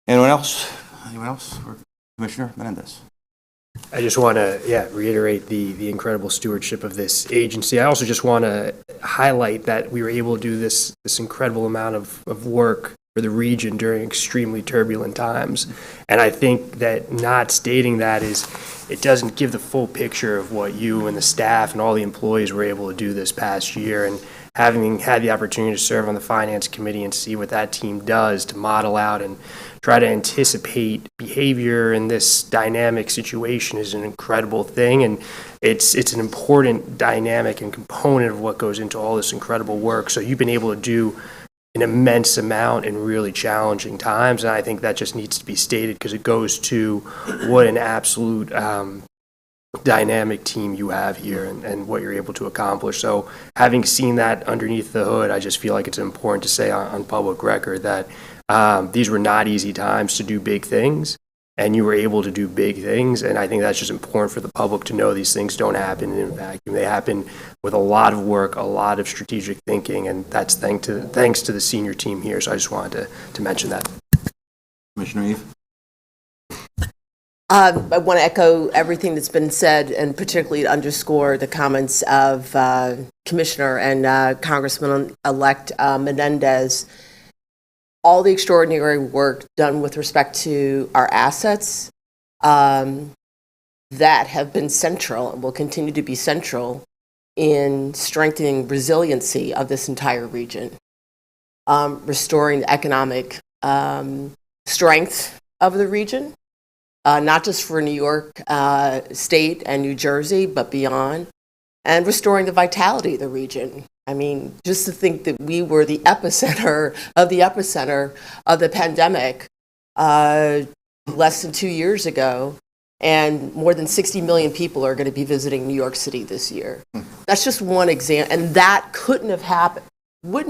Anyone else? Anyone else? Or Commissioner Menendez? I just want to, reiterate the incredible stewardship of this agency. I also just want to highlight that we were able to do this incredible amount of work for the region during extremely turbulent times. And I think that not stating that it doesn't give the full picture of what you and the staff and all the employees were able to do this past year. And having had the opportunity to serve on the Finance Committee and see what that team does to model out and try to anticipate behavior in this dynamic situation is an incredible thing. And it's an important dynamic and component of what goes into all this incredible work. So you've been able to do an immense amount in really challenging times. And I think that just needs to be stated because it goes to what an absolute dynamic team you have here and what you're able to accomplish. So having seen that underneath the hood, I just feel like it's important to say on public record that these were not easy times to do big things, and you were able to do big things. And I think that's just important for the public to know these things don't happen in a vacuum. They happen with a lot of work, a lot of strategic thinking, and that's thanks to the senior team here. So I just wanted to mention that. Commissioner Eve? I want to echo everything that's been said, and particularly to underscore the comments of Commissioner and Congressman-elect Menendez. All the extraordinary work done with respect to our assets that have been central and will continue to be central in strengthening resiliency of this entire region, restoring the economic strength of the region, not just for New York State and New Jersey, but beyond, and restoring the vitality of the region I mean, just to think that we were the epicenter of the pandemic less than 2 years ago, and more than 60 million people are going to be visiting New York City this year. That's just one example, and that wouldn't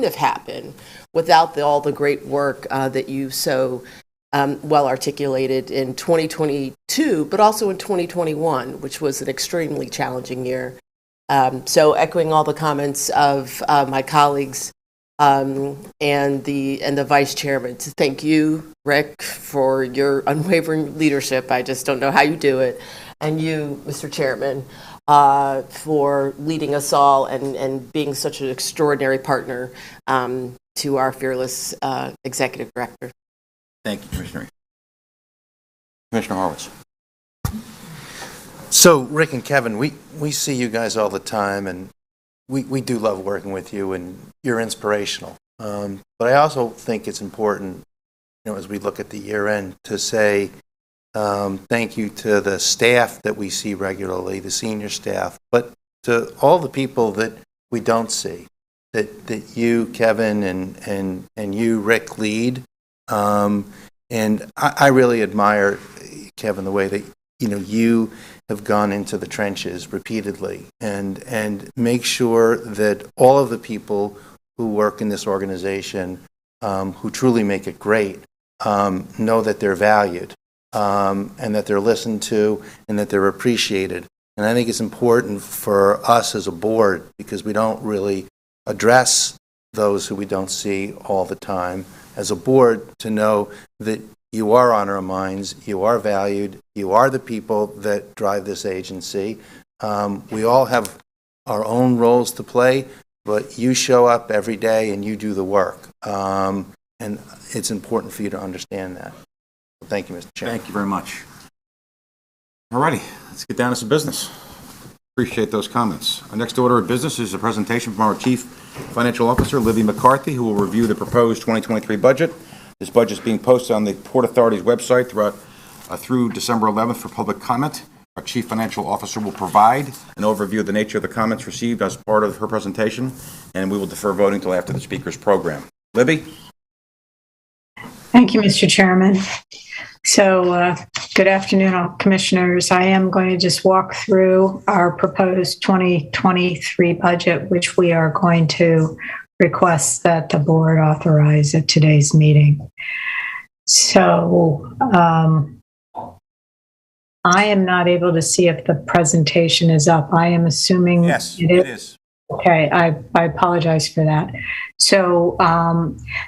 have happened without all the great work that you so well articulated in 2022, but also in 2021, which was an extremely challenging year. So echoing all the comments of my colleagues and the vice chairman, to thank you, Rick, for your unwavering leadership. I just don't know how you do it. And you, Mr. Chairman, for leading us all and being such an extraordinary partner to our fearless executive director. Thank you, Commissioner. Commissioner Horwitz. So, Rick and Kevin, we see you guys all the time, and we do love working with you, and you're inspirational. But I also think it's important, as we look at the year end, to say thank you to the staff that we see regularly, the senior staff, but to all the people that we don't see, that you, Kevin, and you, Rick, lead. And I really admire, Kevin, the way that you have gone into the trenches repeatedly and make sure that all of the people who work in this organization, who truly make it great, know that they're valued, and that they're listened to, and that they're appreciated. And I think it's important for us as a board, because we don't really address those who we don't see all the time, as a board, to know that you are on our minds, you are valued, you are the people that drive this agency. We all have our own roles to play, but you show up every day and you do the work. And it's important for you to understand that. So thank you, Mr. Chairman. Thank you very much. All righty, let's get down to some business. Appreciate those comments. Our next order of business is a presentation from our Chief Financial Officer, Libby McCarthy, who will review the proposed 2023 budget. This budget is being posted on the Port Authority's website through December 11th for public comment. Our Chief Financial Officer will provide an overview of the nature of the comments received as part of her presentation, and we will defer voting until after the speaker's program. Libby? Thank you, Mr. Chairman. So, good afternoon, all commissioners. I am going to just walk through our proposed 2023 budget, which we are going to request that the board authorize at today's meeting. So, I am not able to see if the presentation is up. I am assuming yes, it is. Okay, I apologize for that. So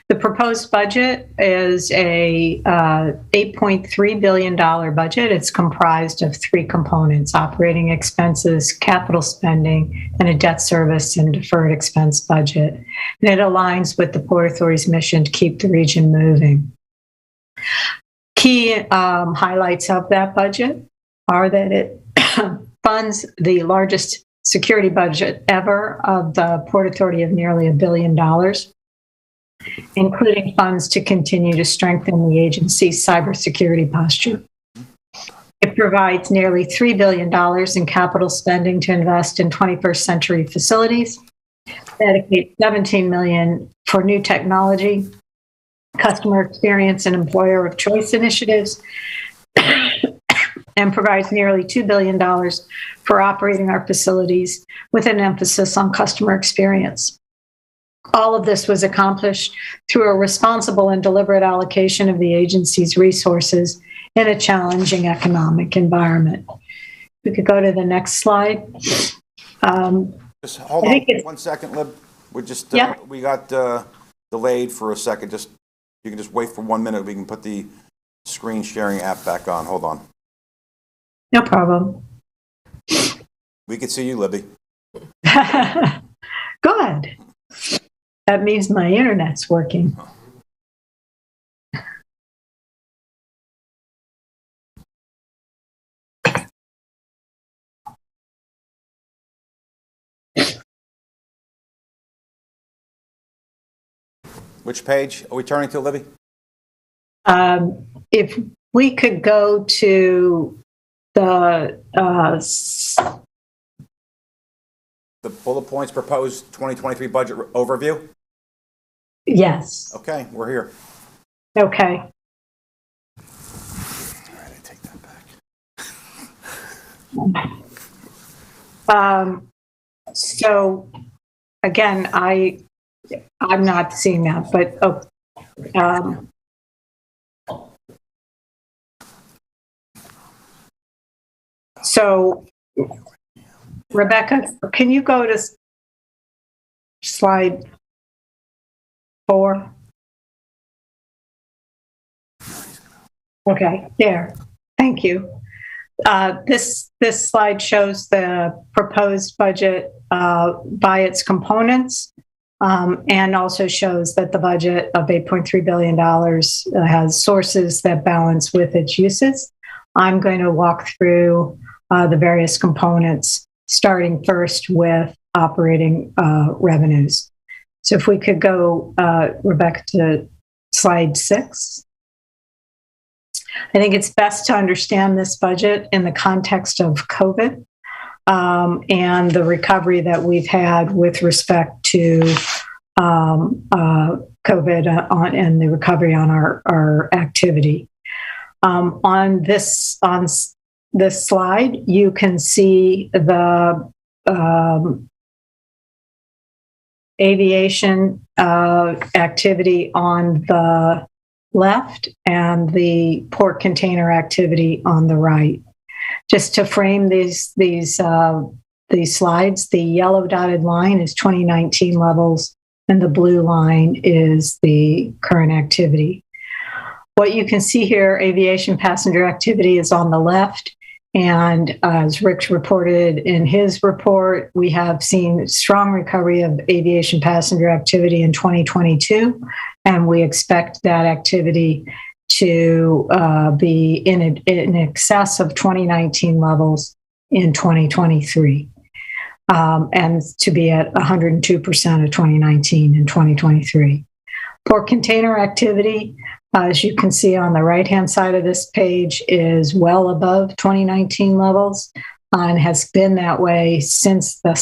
the proposed budget is a $8.3 billion budget. It's comprised of three components: operating expenses, capital spending, and a debt service and deferred expense budget. And it aligns with the Port Authority's mission to keep the region moving. Key highlights of that budget are that it funds the largest security budget ever of the Port Authority of nearly $1 billion, including funds to continue to strengthen the agency's cybersecurity posture. It provides nearly $3 billion in capital spending to invest in 21st century facilities, dedicates $17 million for new technology, customer experience and employer of choice initiatives, and provides nearly $2 billion for operating our facilities with an emphasis on customer experience. All of this was accomplished through a responsible and deliberate allocation of the agency's resources in a challenging economic environment. We could go to the next slide. Just hold on 1 second, Lib. We're just, we got delayed for a second. You can just wait for 1 minute. We can put the screen sharing app back on. Hold on. No problem. We can see you, Libby. Good. That means my internet's working. Which page are we turning to, Libby? If we could go to the the bullet points proposed 2023 budget overview? Yes. Okay, we're here. Okay. All right, I take that back. So again, I'm not seeing that, but so Rebecca, can you go to slide 4? Okay, there. Thank you. This slide shows the proposed budget by its components, and also shows that the budget of $8.3 billion has sources that balance with its uses. I'm going to walk through the various components, starting first with operating revenues. So if we could go, Rebecca, to slide 6. I think it's best to understand this budget in the context of COVID and the recovery that we've had with respect to COVID and the recovery on our activity. On this slide, you can see the aviation activity on the left and the port container activity on the right. Just to frame these slides, the yellow dotted line is 2019 levels, and the blue line is the current activity. What you can see here, aviation passenger activity is on the left. And as Rick reported in his report, we have seen strong recovery of aviation passenger activity in 2022, and we expect that activity to be in excess of 2019 levels in 2023, and to be at 102% of 2019 in 2023. Port container activity, as you can see on the right-hand side of this page, is well above 2019 levels and has been that way since the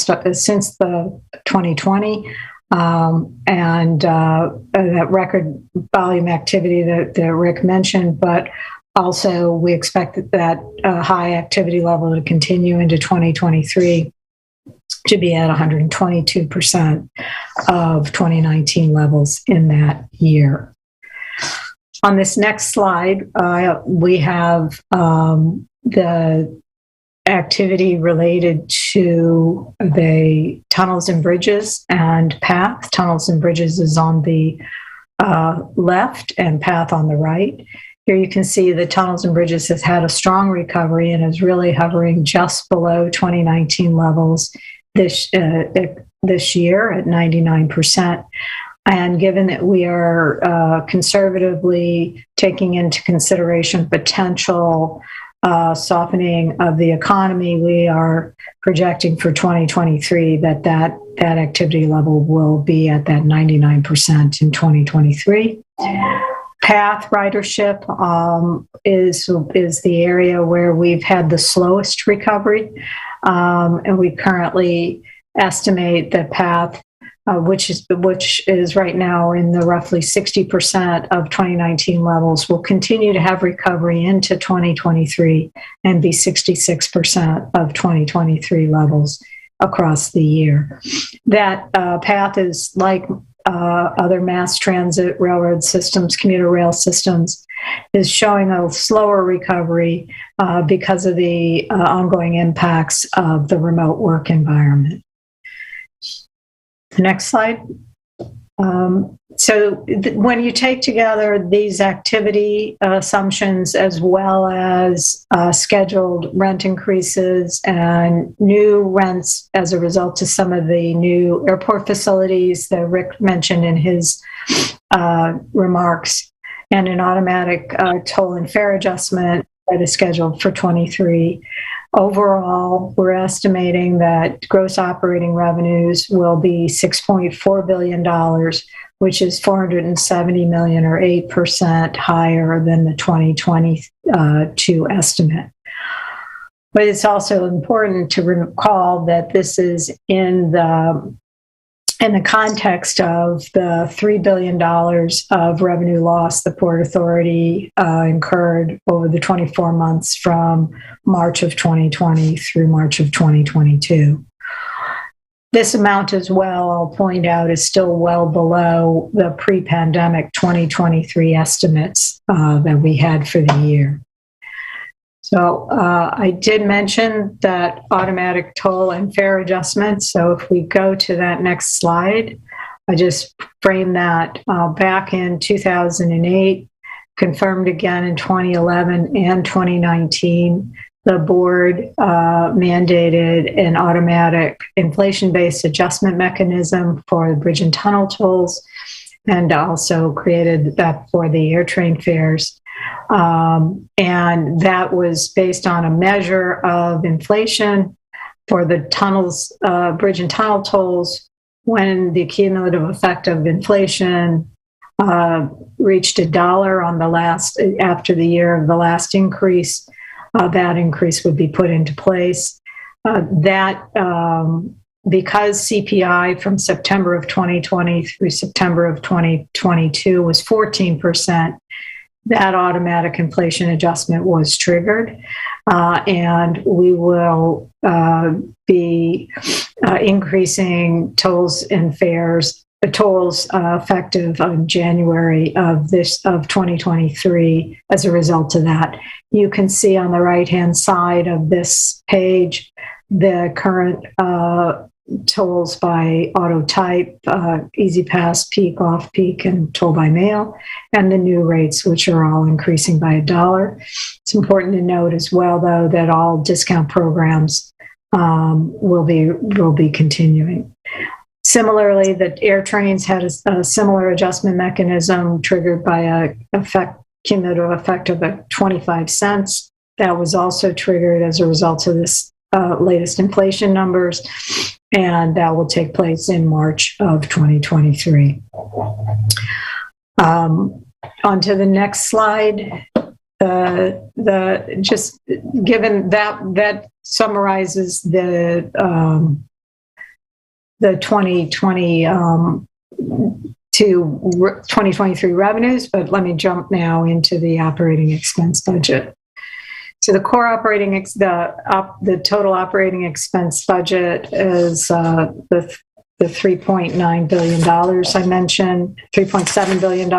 2020. And that record volume activity that Rick mentioned, but also we expect that high activity level to continue into 2023 to be at 122% of 2019 levels in that year. On this next slide, we have the activity related to the tunnels and bridges and PATH. Tunnels and bridges is on the left and PATH on the right. Here you can see the tunnels and bridges has had a strong recovery and is really hovering just below 2019 levels this year at 99%. And given that we are conservatively taking into consideration potential softening of the economy, we are projecting for 2023 that activity level will be at that 99% in 2023. PATH ridership is the area where we've had the slowest recovery, and we currently estimate that PATH, which is right now in the roughly 60% of 2019 levels, will continue to have recovery into 2023 and be 66% of 2023 levels across the year. That PATH is like other mass transit railroad systems, commuter rail systems, is showing a slower recovery because of the ongoing impacts of the remote work environment. Next slide. When you take together these activity assumptions as well as scheduled rent increases and new rents as a result of some of the new airport facilities that Rick mentioned in his remarks, and an automatic toll and fare adjustment that is scheduled for 23. Overall, we're estimating that gross operating revenues will be $6.4 billion, which is $470 million or 8% higher than the 2022 estimate. But it's also important to recall that this is in the context of the $3 billion of revenue loss the Port Authority incurred over the 24 months from March of 2020 through March of 2022. This amount as well, I'll point out, is still well below the pre-pandemic 2023 estimates that we had for the year. So I did mention that automatic toll and fare adjustments. So if we go to that next slide, I just framed that back in 2008, confirmed again in 2011 and 2019. The board mandated an automatic inflation-based adjustment mechanism for the bridge and tunnel tolls, and also created that for the AirTrain fares. And that was based on a measure of inflation for the tunnels, bridge and tunnel tolls, when the cumulative effect of inflation reached $1 on the last, after the year of the last increase. That increase would be put into place. Because CPI from September of 2020 through September of 2022 was 14%, that automatic inflation adjustment was triggered. And we will be increasing tolls and fares, tolls effective on January of 2023 as a result of that. You can see on the right-hand side of this page the current tolls by auto type, Easy Pass, Peak, Off Peak, and Toll by Mail, and the new rates, which are all increasing by $1. It's important to note as well, though, that all discount programs will be continuing. Similarly, the AirTrains had a similar adjustment mechanism triggered by a cumulative effect of 25 cents. That was also triggered as a result of this latest inflation numbers, and that will take place in March of 2023. On to the next slide. Just given that summarizes the 2023 revenues, but let me jump now into the operating expense budget. So the core operating, the total operating expense budget is the $3.9 billion I mentioned, $3.7 billion.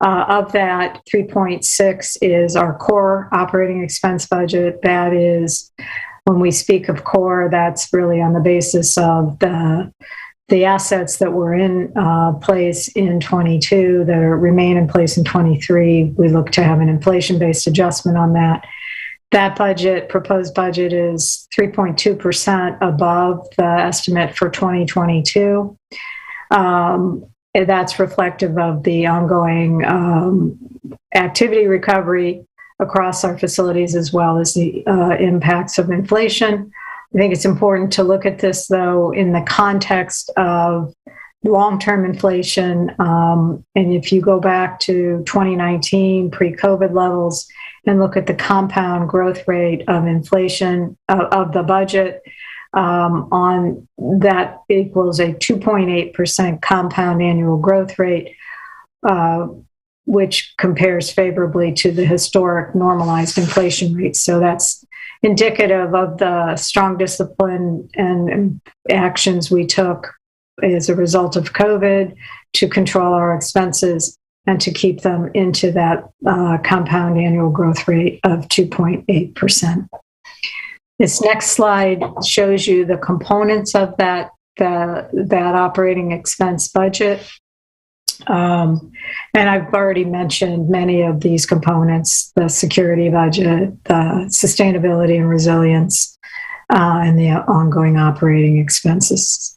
Of that, 3.6 is our core operating expense budget. That is, when we speak of core, that's really on the basis of the assets that were in place in 22 that remain in place in 23. We look to have an inflation-based adjustment on that. That budget, proposed budget, is 3.2% above the estimate for 2022. That's reflective of the ongoing activity recovery across our facilities, as well as the impacts of inflation. I think it's important to look at this, though, in the context of long-term inflation. And if you go back to 2019, pre-COVID levels, and look at the compound growth rate of inflation of the budget, on that equals a 2.8% compound annual growth rate, which compares favorably to the historic normalized inflation rates. So that's indicative of the strong discipline and actions we took as a result of COVID to control our expenses and to keep them into that compound annual growth rate of 2.8%. This next slide shows you the components of that operating expense budget. And I've already mentioned many of these components: the security budget, the sustainability and resilience, and the ongoing operating expenses.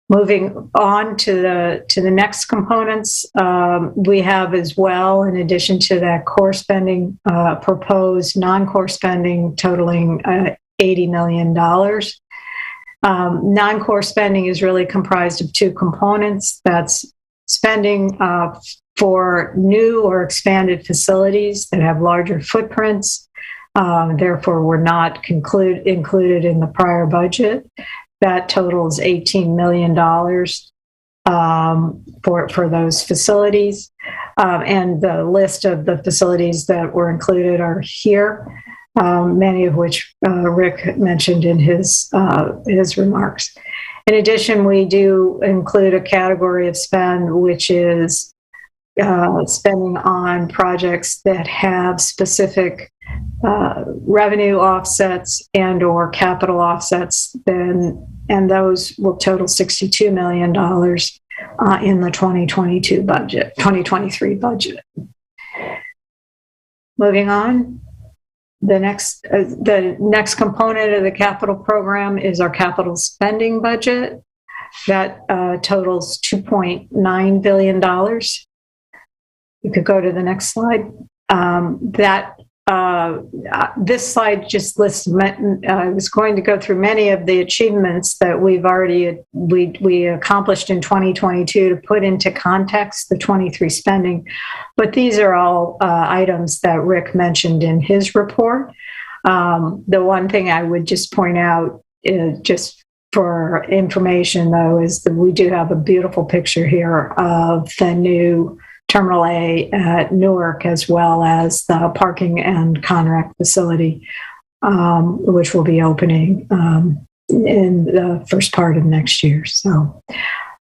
Moving on to the next components, we have as well, in addition to that core spending, proposed non-core spending totaling $80 million. Non-core spending is really comprised of two components. That's spending for new or expanded facilities that have larger footprints. therefore were not included in the prior budget. That totals $18 million for those facilities. And the list of the facilities that were included are here, many of which Rick mentioned in his remarks. In addition, we do include a category of spend, which is spending on projects that have specific revenue offsets and or capital offsets, and those will total $62 million in the 2023 budget. Moving on, the next component of the capital program is our capital spending budget. That totals $2.9 billion. You could go to the next slide. This slide just lists. I was going to go through many of the achievements that we accomplished in 2022 to put into context the 23 spending, but these are all items that Rick mentioned in his report. The one thing I would just point out, just for information though, is that we do have a beautiful picture here of the new Terminal A at Newark, as well as the parking and Conrack facility, which will be opening in the first part of next year. So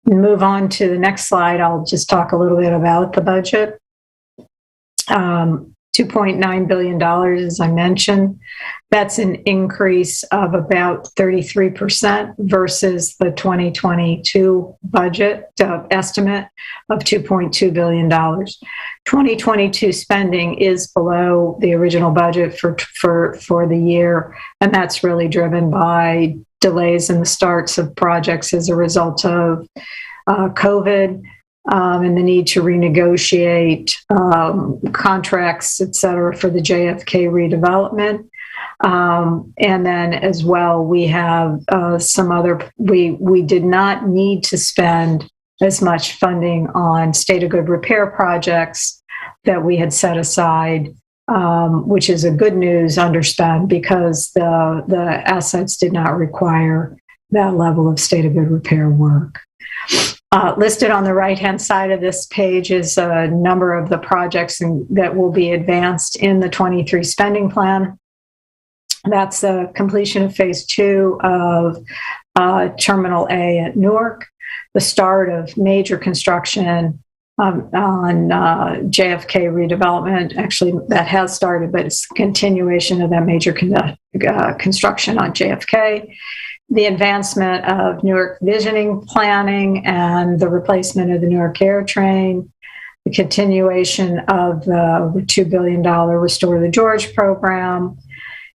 move on to the next slide. I'll just talk a little bit about the budget. $2.9 billion, as I mentioned. That's an increase of about 33% versus the 2022 budget estimate of $2.2 billion. 2022 spending is below the original budget for the year, and that's really driven by delays in the starts of projects as a result of COVID. And the need to renegotiate contracts, et cetera, for the JFK redevelopment. And then as well, we have we did not need to spend as much funding on state of good repair projects that we had set aside, which is a good news underspend because the assets did not require that level of state of good repair work. Listed on the right-hand side of this page is a number of the projects that will be advanced in the 23 spending plan. That's the completion of phase 2 of Terminal A at Newark, the start of major construction on JFK redevelopment. Actually, that has started, but it's a continuation of that major construction on JFK. The advancement of Newark visioning planning and the replacement of the Newark Air Train, the continuation of the $2 billion Restore the George program,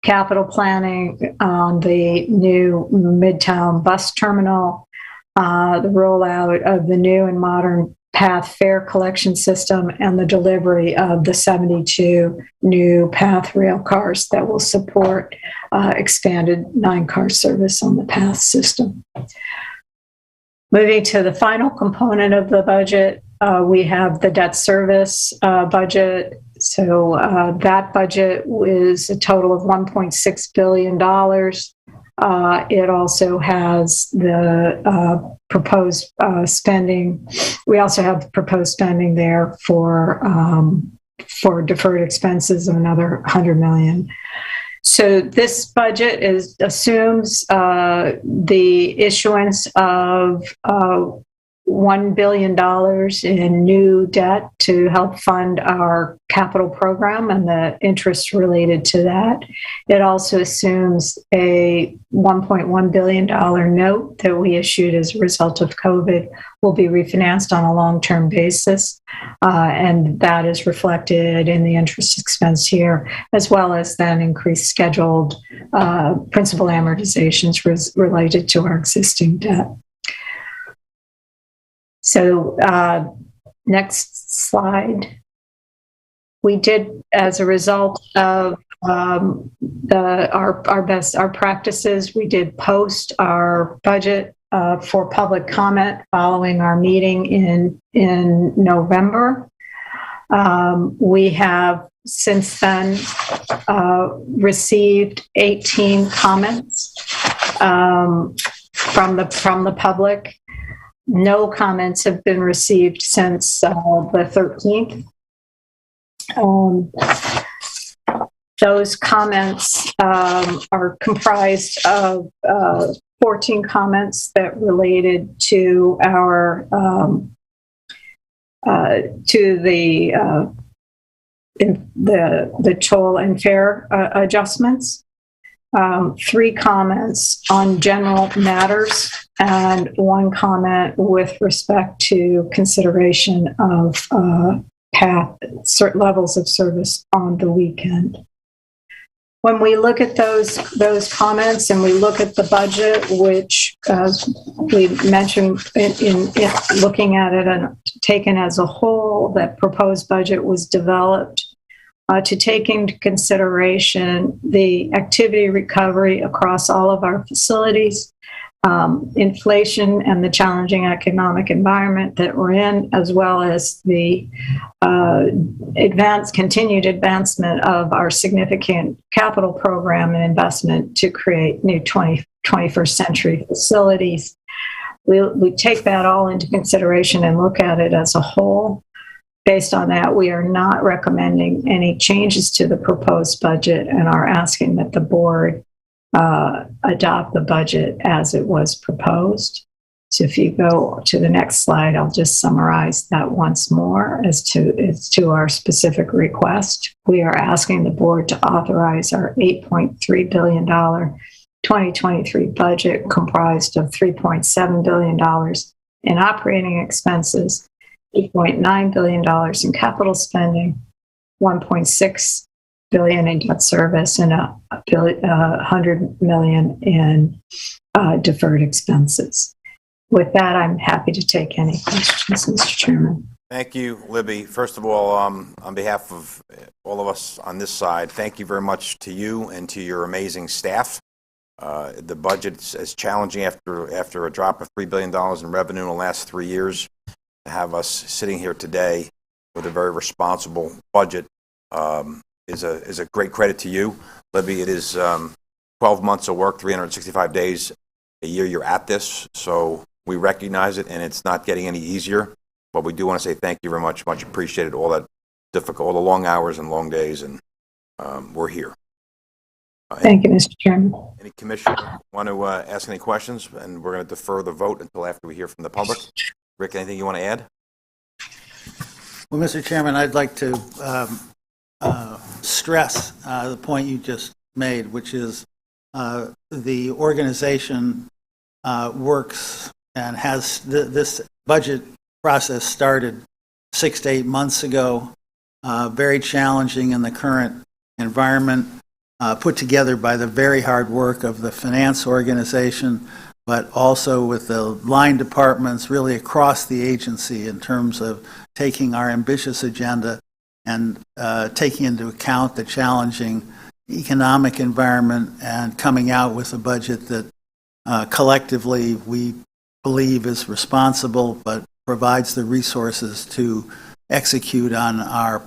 capital planning on the new Midtown bus terminal, the rollout of the new and modern PATH fare collection system, and the delivery of the 72 new PATH rail cars that will support expanded 9-car service on the PATH system. Moving to the final component of the budget, we have the debt service budget. So that budget is a total of $1.6 billion. It also has the proposed spending. We also have proposed spending there for deferred expenses of another $100 million. So this budget assumes the issuance of $1 billion in new debt to help fund our capital program and the interest related to that. It also assumes a $1.1 billion note that we issued as a result of COVID will be refinanced on a long-term basis. And that is reflected in the interest expense here, as well as then increased scheduled principal amortizations related to our existing debt. So next slide. We did, as a result of our practices, we did post our budget for public comment following our meeting in November. We have since then, received 18 comments from the public. No comments have been received since the 13th. Those comments are comprised of 14 comments that related to our to the toll and fare adjustments. 3 comments on general matters, and 1 comment with respect to consideration of certain levels of service on the weekend. When we look at those comments and we look at the budget, which we mentioned in looking at it and taken as a whole, that proposed budget was developed to take into consideration the activity recovery across all of our facilities, inflation and the challenging economic environment that we're in, as well as the continued advancement of our significant capital program and investment to create new 21st century facilities. We take that all into consideration and look at it as a whole. Based on that, we are not recommending any changes to the proposed budget and are asking that the board adopt the budget as it was proposed. So if you go to the next slide, I'll just summarize that once more as to our specific request. We are asking the board to authorize our $8.3 billion 2023 budget, comprised of $3.7 billion in operating expenses, $8.9 billion in capital spending, $1.6 billion in debt service, and $100 million in deferred expenses. With that, I'm happy to take any questions, Mr. Chairman. Thank you, Libby. First of all, on behalf of all of us on this side, thank you very much to you and to your amazing staff. The budget is challenging after a drop of $3 billion in revenue in the last 3 years. To have us sitting here today with a very responsible budget is a great credit to you. Libby, it is 12 months of work, 365 days a year you're at this, so we recognize it, and it's not getting any easier, but we do want to say thank you very much, much appreciated, all that difficult, all the long hours and long days, and we're here. Thank you, Mr. Chairman. Any commissioner want to ask any questions? And we're going to defer the vote until after we hear from the public. Rick, anything you want to add? Well, Mr. Chairman, I'd like to stress the point you just made, which is the organization works and has this budget process started 6 to 8 months ago, very challenging in the current environment, put together by the very hard work of the finance organization, but also with the line departments really across the agency in terms of taking our ambitious agenda and taking into account the challenging economic environment and coming out with a budget that collectively we believe is responsible but provides the resources to execute on our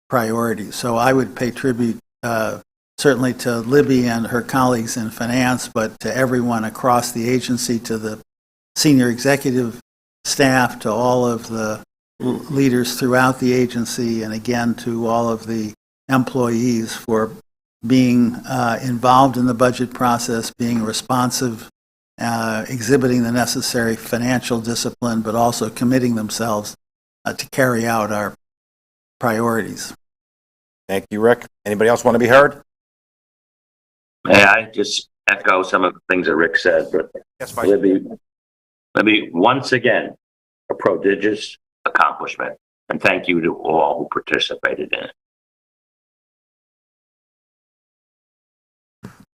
priorities. So I would pay tribute certainly to Libby and her colleagues in finance, but to everyone across the agency, to the senior executive staff, to all of the leaders throughout the agency, and again to all of the employees for being involved in the budget process, being responsive, exhibiting the necessary financial discipline, but also committing themselves to carry out our priorities. Thank you, Rick. Anybody else want to be heard? May I just echo some of the things that Rick said? But Yes, Vice Libby, once again, a prodigious accomplishment. And thank you to all who participated in it.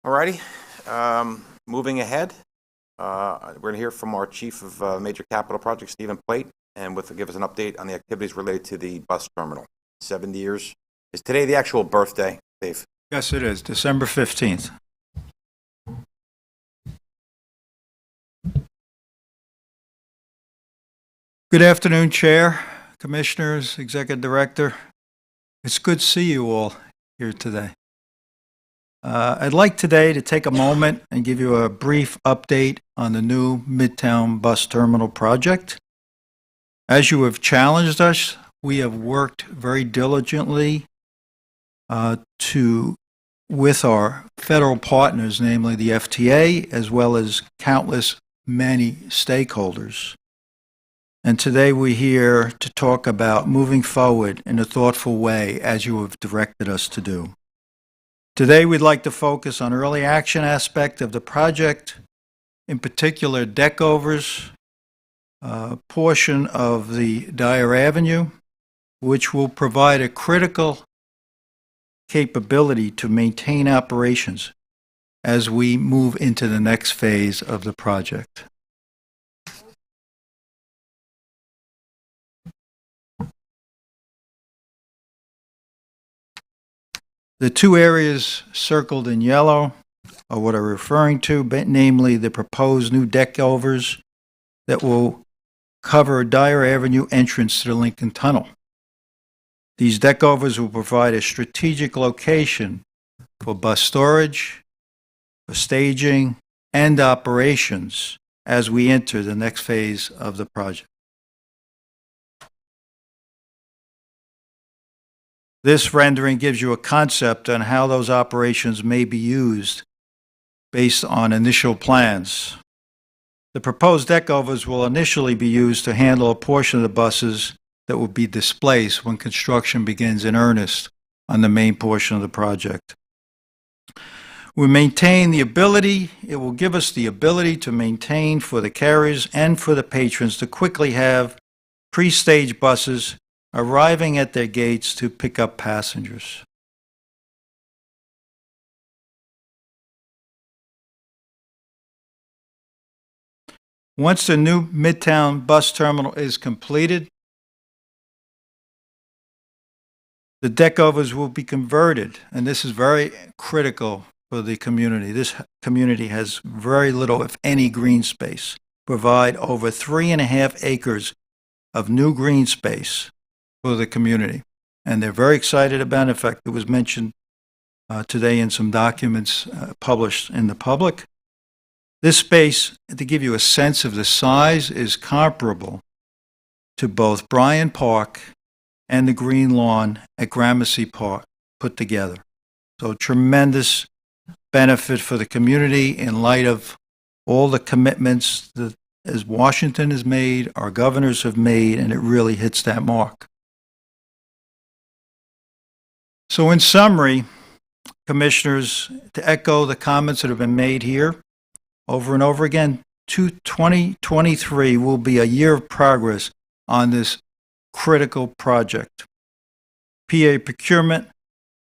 All righty. Moving ahead, we're going to hear from our Chief of Major Capital Projects, Stephen Plate, and give us an update on the activities related to the bus terminal. 70 years. Is today the actual birthday, Dave? Yes, it is. December 15th. Good afternoon, Chair, Commissioners, Executive Director. It's good to see you all here today. I'd like today to take a moment and give you a brief update on the new Midtown Bus Terminal project. As you have challenged us, we have worked very diligently with our federal partners, namely the FTA, as well as many stakeholders. And today we're here to talk about moving forward in a thoughtful way, as you have directed us to do. Today we'd like to focus on early action aspect of the project, in particular deck overs, portion of the Dyer Avenue, which will provide a critical capability to maintain operations as we move into the next phase of the project. The two areas circled in yellow are what I'm referring to, namely the proposed new deck overs that will cover Dyer Avenue entrance to the Lincoln Tunnel. These deck overs will provide a strategic location for bus storage, for staging, and operations as we enter the next phase of the project. This rendering gives you a concept on how those operations may be used based on initial plans. The proposed deck overs will initially be used to handle a portion of the buses that will be displaced when construction begins in earnest on the main portion of the project. We maintain the ability, it will give us the ability to maintain for the carriers and for the patrons to quickly have pre-staged buses arriving at their gates to pick up passengers. Once the new Midtown Bus Terminal is completed, the deck overs will be converted, and this is very critical for the community. This community has very little, if any, green space. Provide over 3.5 acres of new green space for the community. And they're very excited about it. In fact, it was mentioned today in some documents published in the public. This space, to give you a sense of the size, is comparable to both Bryant Park and the Green Lawn at Gramercy Park put together. So tremendous benefit for the community in light of all the commitments that as Washington has made, our governors have made, and it really hits that mark. So in summary, Commissioners, to echo the comments that have been made here over and over again, 2023 will be a year of progress on this critical project. PA Procurement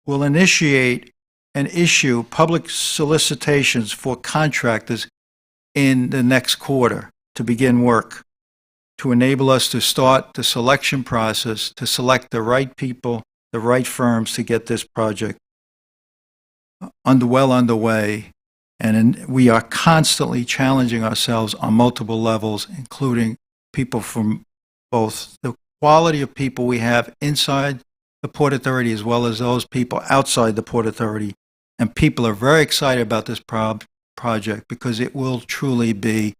will initiate and issue public solicitations for contractors in the next quarter to begin work, to enable us to start the selection process, to select the right people, the right firms to get this project well underway. And we are constantly challenging ourselves on multiple levels, including people from both the quality of people we have inside the Port Authority as well as those people outside the Port Authority. And people are very excited about this project because it will truly be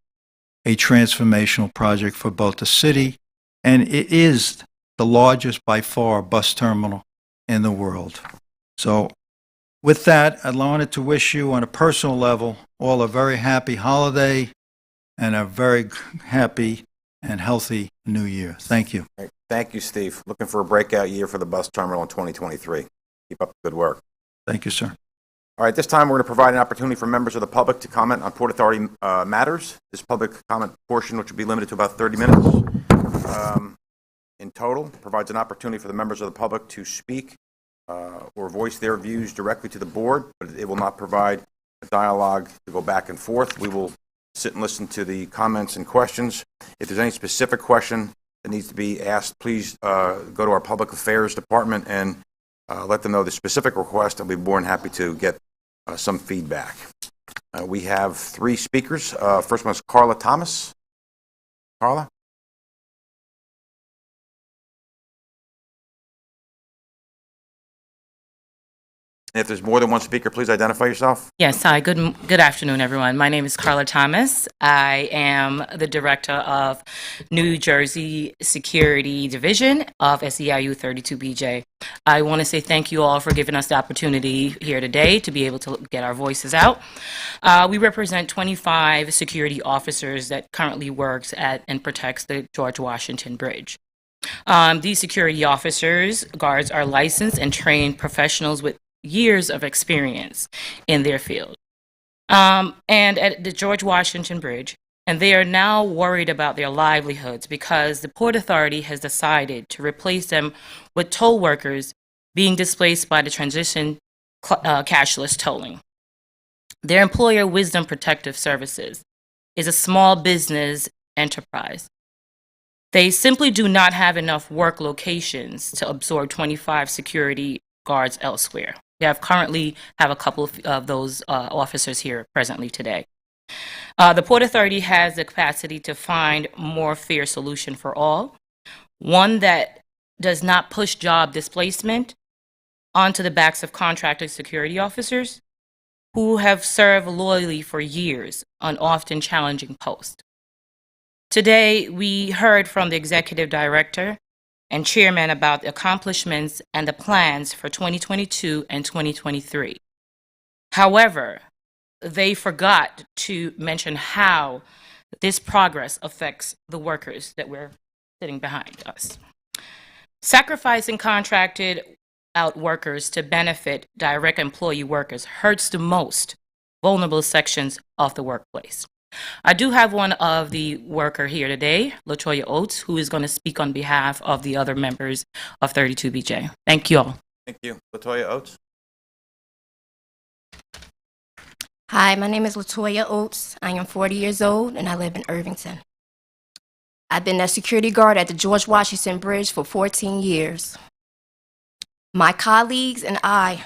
a transformational project for both the city, and it is the largest by far bus terminal in the world. So with that, I wanted to wish you on a personal level all a very happy holiday and a very happy and healthy new year. Thank you. Thank you, Steve. Looking for a breakout year for the bus terminal in 2023. Keep up the good work. Thank you, sir. All right, this time we're going to provide an opportunity for members of the public to comment on Port Authority matters. This public comment portion, which will be limited to about 30 minutes in total, provides an opportunity for the members of the public to speak or voice their views directly to the board, but it will not provide a dialogue to go back and forth. We will sit and listen to the comments and questions. If there's any specific question that needs to be asked, please go to our Public Affairs Department and let them know the specific request. I'll be more than happy to get some feedback. We have 3 speakers. First one is Carla Thomas. Carla? And if there's more than one speaker, please identify yourself. Yes, hi. Good afternoon, everyone. My name is Carla Thomas. I am the director of New Jersey Security Division of SEIU 32BJ. I want to say thank you all for giving us the opportunity here today to be able to get our voices out. We represent 25 security officers that currently works at and protects the George Washington Bridge. These security officers, guards, are licensed and trained professionals with years of experience in their field. And at the George Washington Bridge, and they are now worried about their livelihoods because the Port Authority has decided to replace them with toll workers being displaced by the transition cashless tolling. Their employer, Wisdom Protective Services, is a small business enterprise. They simply do not have enough work locations to absorb 25 security guards elsewhere. We currently have a couple of those officers here presently today. The Port Authority has the capacity to find more fair solution for all, one that does not push job displacement onto the backs of contracted security officers who have served loyally for years on often challenging posts. Today, we heard from the executive director and chairman about the accomplishments and the plans for 2022 and 2023. However, they forgot to mention how this progress affects the workers that we're sitting behind us. Sacrificing contracted out workers to benefit direct employee workers hurts the most vulnerable sections of the workplace. I do have one of the worker here today, LaToya Oates, who is going to speak on behalf of the other members of 32BJ. Thank you all. Thank you. LaToya Oates. Hi, my name is LaToya Oates. I am 40 years old and I live in Irvington. I've been a security guard at the George Washington Bridge for 14 years. My colleagues and I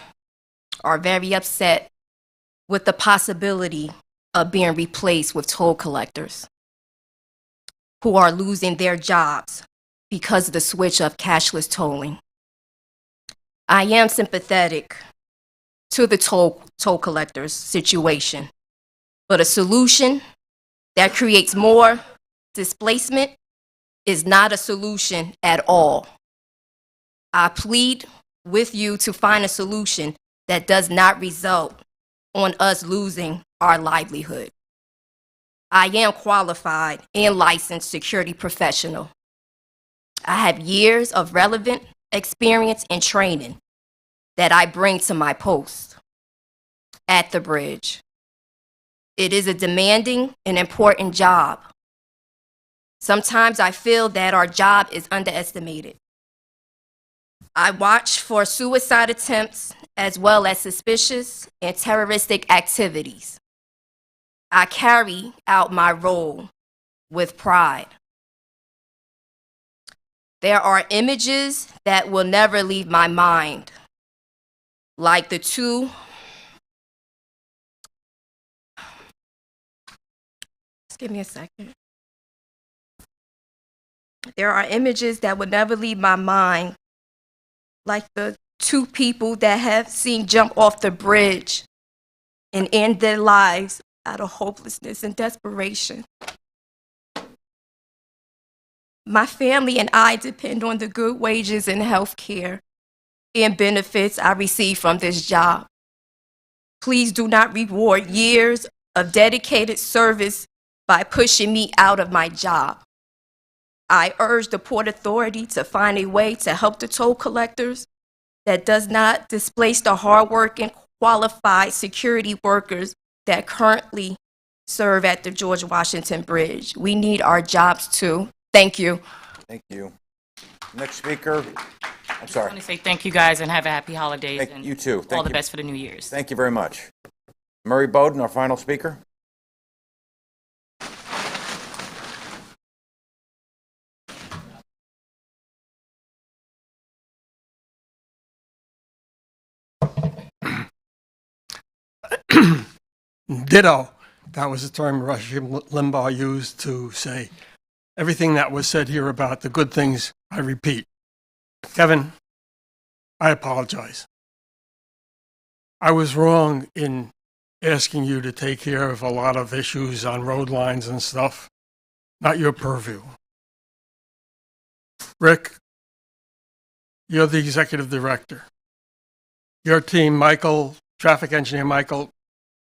are very upset with the possibility of being replaced with toll collectors who are losing their jobs because of the switch of cashless tolling. I am sympathetic to the toll collectors situation, but a solution that creates more displacement is not a solution at all. I plead with you to find a solution that does not result on us losing our livelihood. I am qualified and licensed security professional. I have years of relevant experience and training that I bring to my post at the bridge. It is a demanding and important job. Sometimes I feel that our job is underestimated. I watch for suicide attempts as well as suspicious and terroristic activities. I carry out my role with pride. There are images that will never leave my mind, like the two just give me a second. There are images that will never leave my mind, like the two people that have seen jump off the bridge and end their lives out of hopelessness and desperation. My family and I depend on the good wages and health care and benefits I receive from this job. Please do not reward years of dedicated service by pushing me out of my job. I urge the Port Authority to find a way to help the toll collectors that does not displace the hardworking, qualified security workers that currently serve at the George Washington Bridge. We need our jobs too. Thank you. Thank you. Next speaker. I'm sorry. I want to say thank you guys and have a happy holidays. And you too. all the best for the New Year's. Thank you very much. Murray Bowden, our final speaker. Ditto. That was the term Rush Limbaugh used to say everything that was said here about the good things, I repeat. Kevin, I apologize. I was wrong in asking you to take care of a lot of issues on road lines and stuff. Not your purview. Rick, you're the executive director. Your team, Michael, traffic engineer Michael,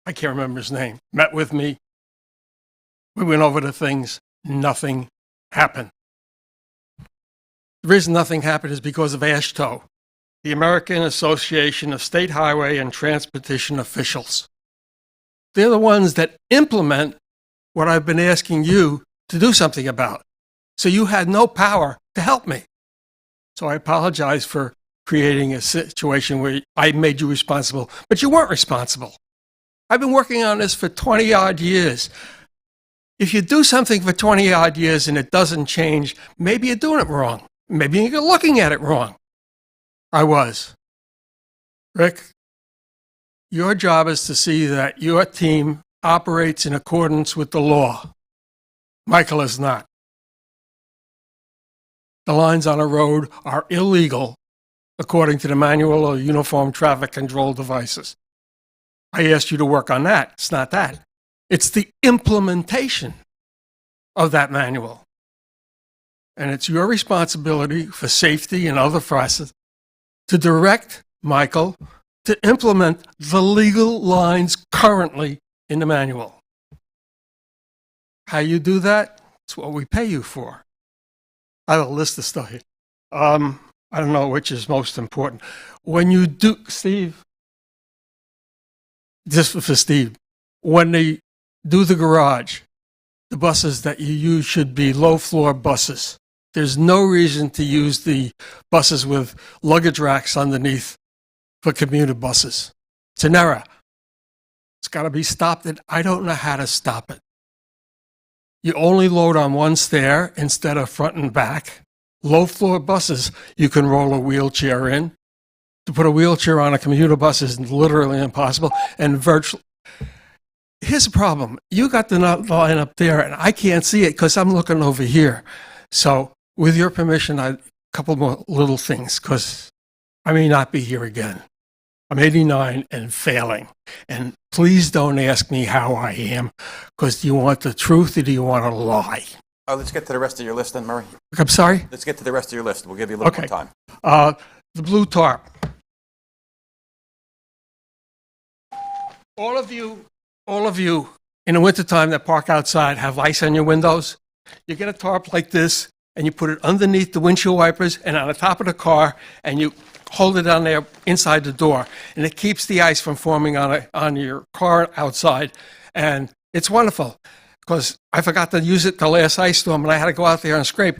I can't remember his name, met with me. We went over the things. Nothing happened. The reason nothing happened is because of AASHTO, the American Association of State Highway and Transportation Officials. They're the ones that implement what I've been asking you to do something about. So you had no power to help me. So I apologize for creating a situation where I made you responsible, but you weren't responsible. I've been working on this for 20-odd years. If you do something for 20-odd years and it doesn't change, maybe you're doing it wrong. Maybe you're looking at it wrong. I was. Rick, your job is to see that your team operates in accordance with the law. Michael is not. The lines on a road are illegal according to the Manual of Uniform Traffic Control Devices. I asked you to work on that. It's not that. It's the implementation of that manual. And it's your responsibility for safety and other facets to direct Michael to implement the legal lines currently in the manual. How you do that? It's what we pay you for. I have a list of stuff here. I don't know which is most important. When you do, Steve, just for Steve, when they do the garage, the buses that you use should be low-floor buses. There's no reason to use the buses with luggage racks underneath for commuter buses. It's an error. It's got to be stopped, and I don't know how to stop it. You only load on one stair instead of front and back. Low-floor buses, you can roll a wheelchair in. To put a wheelchair on a commuter bus is literally impossible, and virtually. Here's the problem. You got the line up there, and I can't see it because I'm looking over here. So, with your permission, a couple more little things, because I may not be here again. I'm 89 and failing. And please don't ask me how I am, because do you want the truth or do you want to lie? Let's get to the rest of your list then, Murray. I'm sorry? Let's get to the rest of your list. We'll give you a little more time. The blue tarp. All of you in the wintertime that park outside have ice on your windows. You get a tarp like this, and you put it underneath the windshield wipers and on the top of the car, and you hold it down there inside the door, and it keeps the ice from forming on your car outside. And it's wonderful, because I forgot to use it the last ice storm, and I had to go out there and scrape.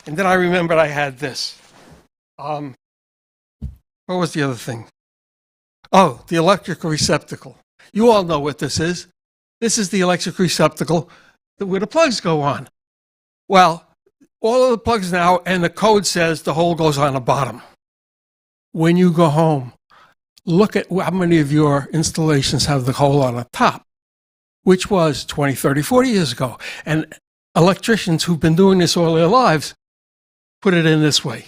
And then I remembered I had this. What was the other thing? Oh, the electric receptacle. You all know what this is. This is the electric receptacle where the plugs go on. Well, all of the plugs now, and the code says the hole goes on the bottom. When you go home, look at how many of your installations have the hole on the top, which was 20, 30, 40 years ago. And electricians who've been doing this all their lives put it in this way.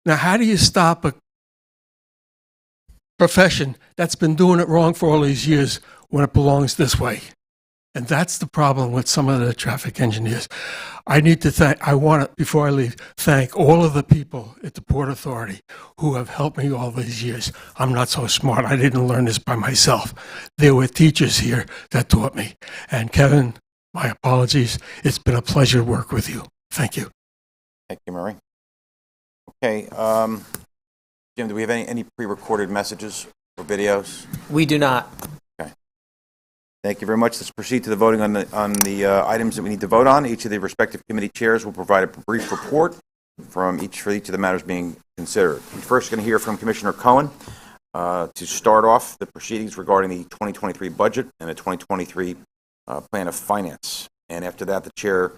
Now, how do you stop a profession that's been doing it wrong for all these years when it belongs this way? And that's the problem with some of the traffic engineers. I need to before I leave, thank all of the people at the Port Authority who have helped me all these years. I'm not so smart. I didn't learn this by myself. There were teachers here that taught me. And Kevin, my apologies. It's been a pleasure to work with you. Thank you. Thank you, Murray. Okay, Jim, do we have any pre-recorded messages or videos? We do not. Okay. Thank you very much. Let's proceed to the voting on the items that we need to vote on. Each of the respective committee chairs will provide a brief report for each of the matters being considered. We're first going to hear from Commissioner Cohen to start off the proceedings regarding the 2023 budget and the 2023 plan of finance. And after that, the chair,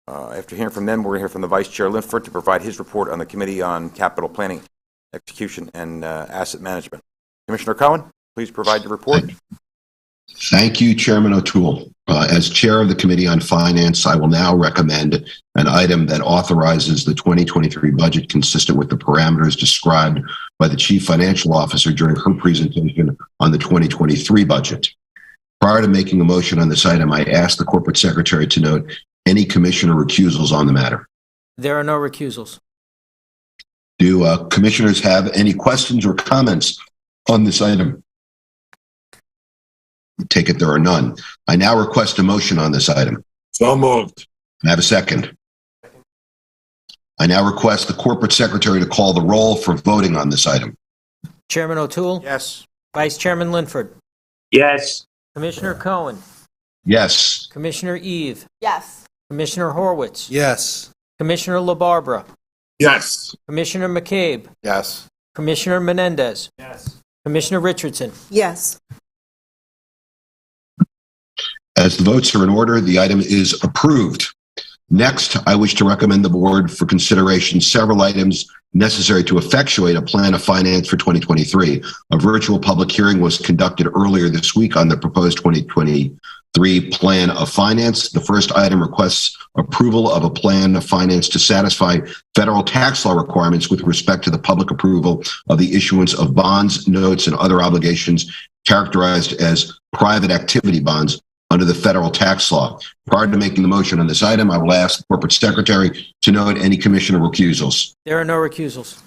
after hearing from them, we're going to hear from the Vice Chair Linford to provide his report on the Committee on Capital Planning, Execution, and Asset Management. Commissioner Cohen, please provide your report. Thank you, Chairman O'Toole. As Chair of the Committee on Finance, I will now recommend an item that authorizes the 2023 budget consistent with the parameters described by the Chief Financial Officer during her presentation on the 2023 budget. Prior to making a motion on this item, I ask the Corporate Secretary to note any commissioner recusals on the matter. There are no recusals. Do commissioners have any questions or comments on this item? I take it there are none. I now request a motion on this item. So moved. Can I have a second? I now request the Corporate Secretary to call the roll for voting on this item. Chairman O'Toole? Yes. Vice Chairman Linford? Yes. Commissioner Cohen? Yes. Commissioner Eve? Yes. Commissioner Horwitz? Yes. Commissioner LaBarbera? Yes. Commissioner McCabe? Yes. Commissioner Menendez? Yes. Commissioner Richardson? Yes. As the votes are in order, the item is approved. Next, I wish to recommend the board for consideration several items necessary to effectuate a plan of finance for 2023. A virtual public hearing was conducted earlier this week on the proposed 2023 plan of finance. The first item requests approval of a plan of finance to satisfy federal tax law requirements with respect to the public approval of the issuance of bonds, notes, and other obligations characterized as private activity bonds under the federal tax law. Prior to making the motion on this item, I will ask the Corporate Secretary to note any commissioner recusals. There are no recusals.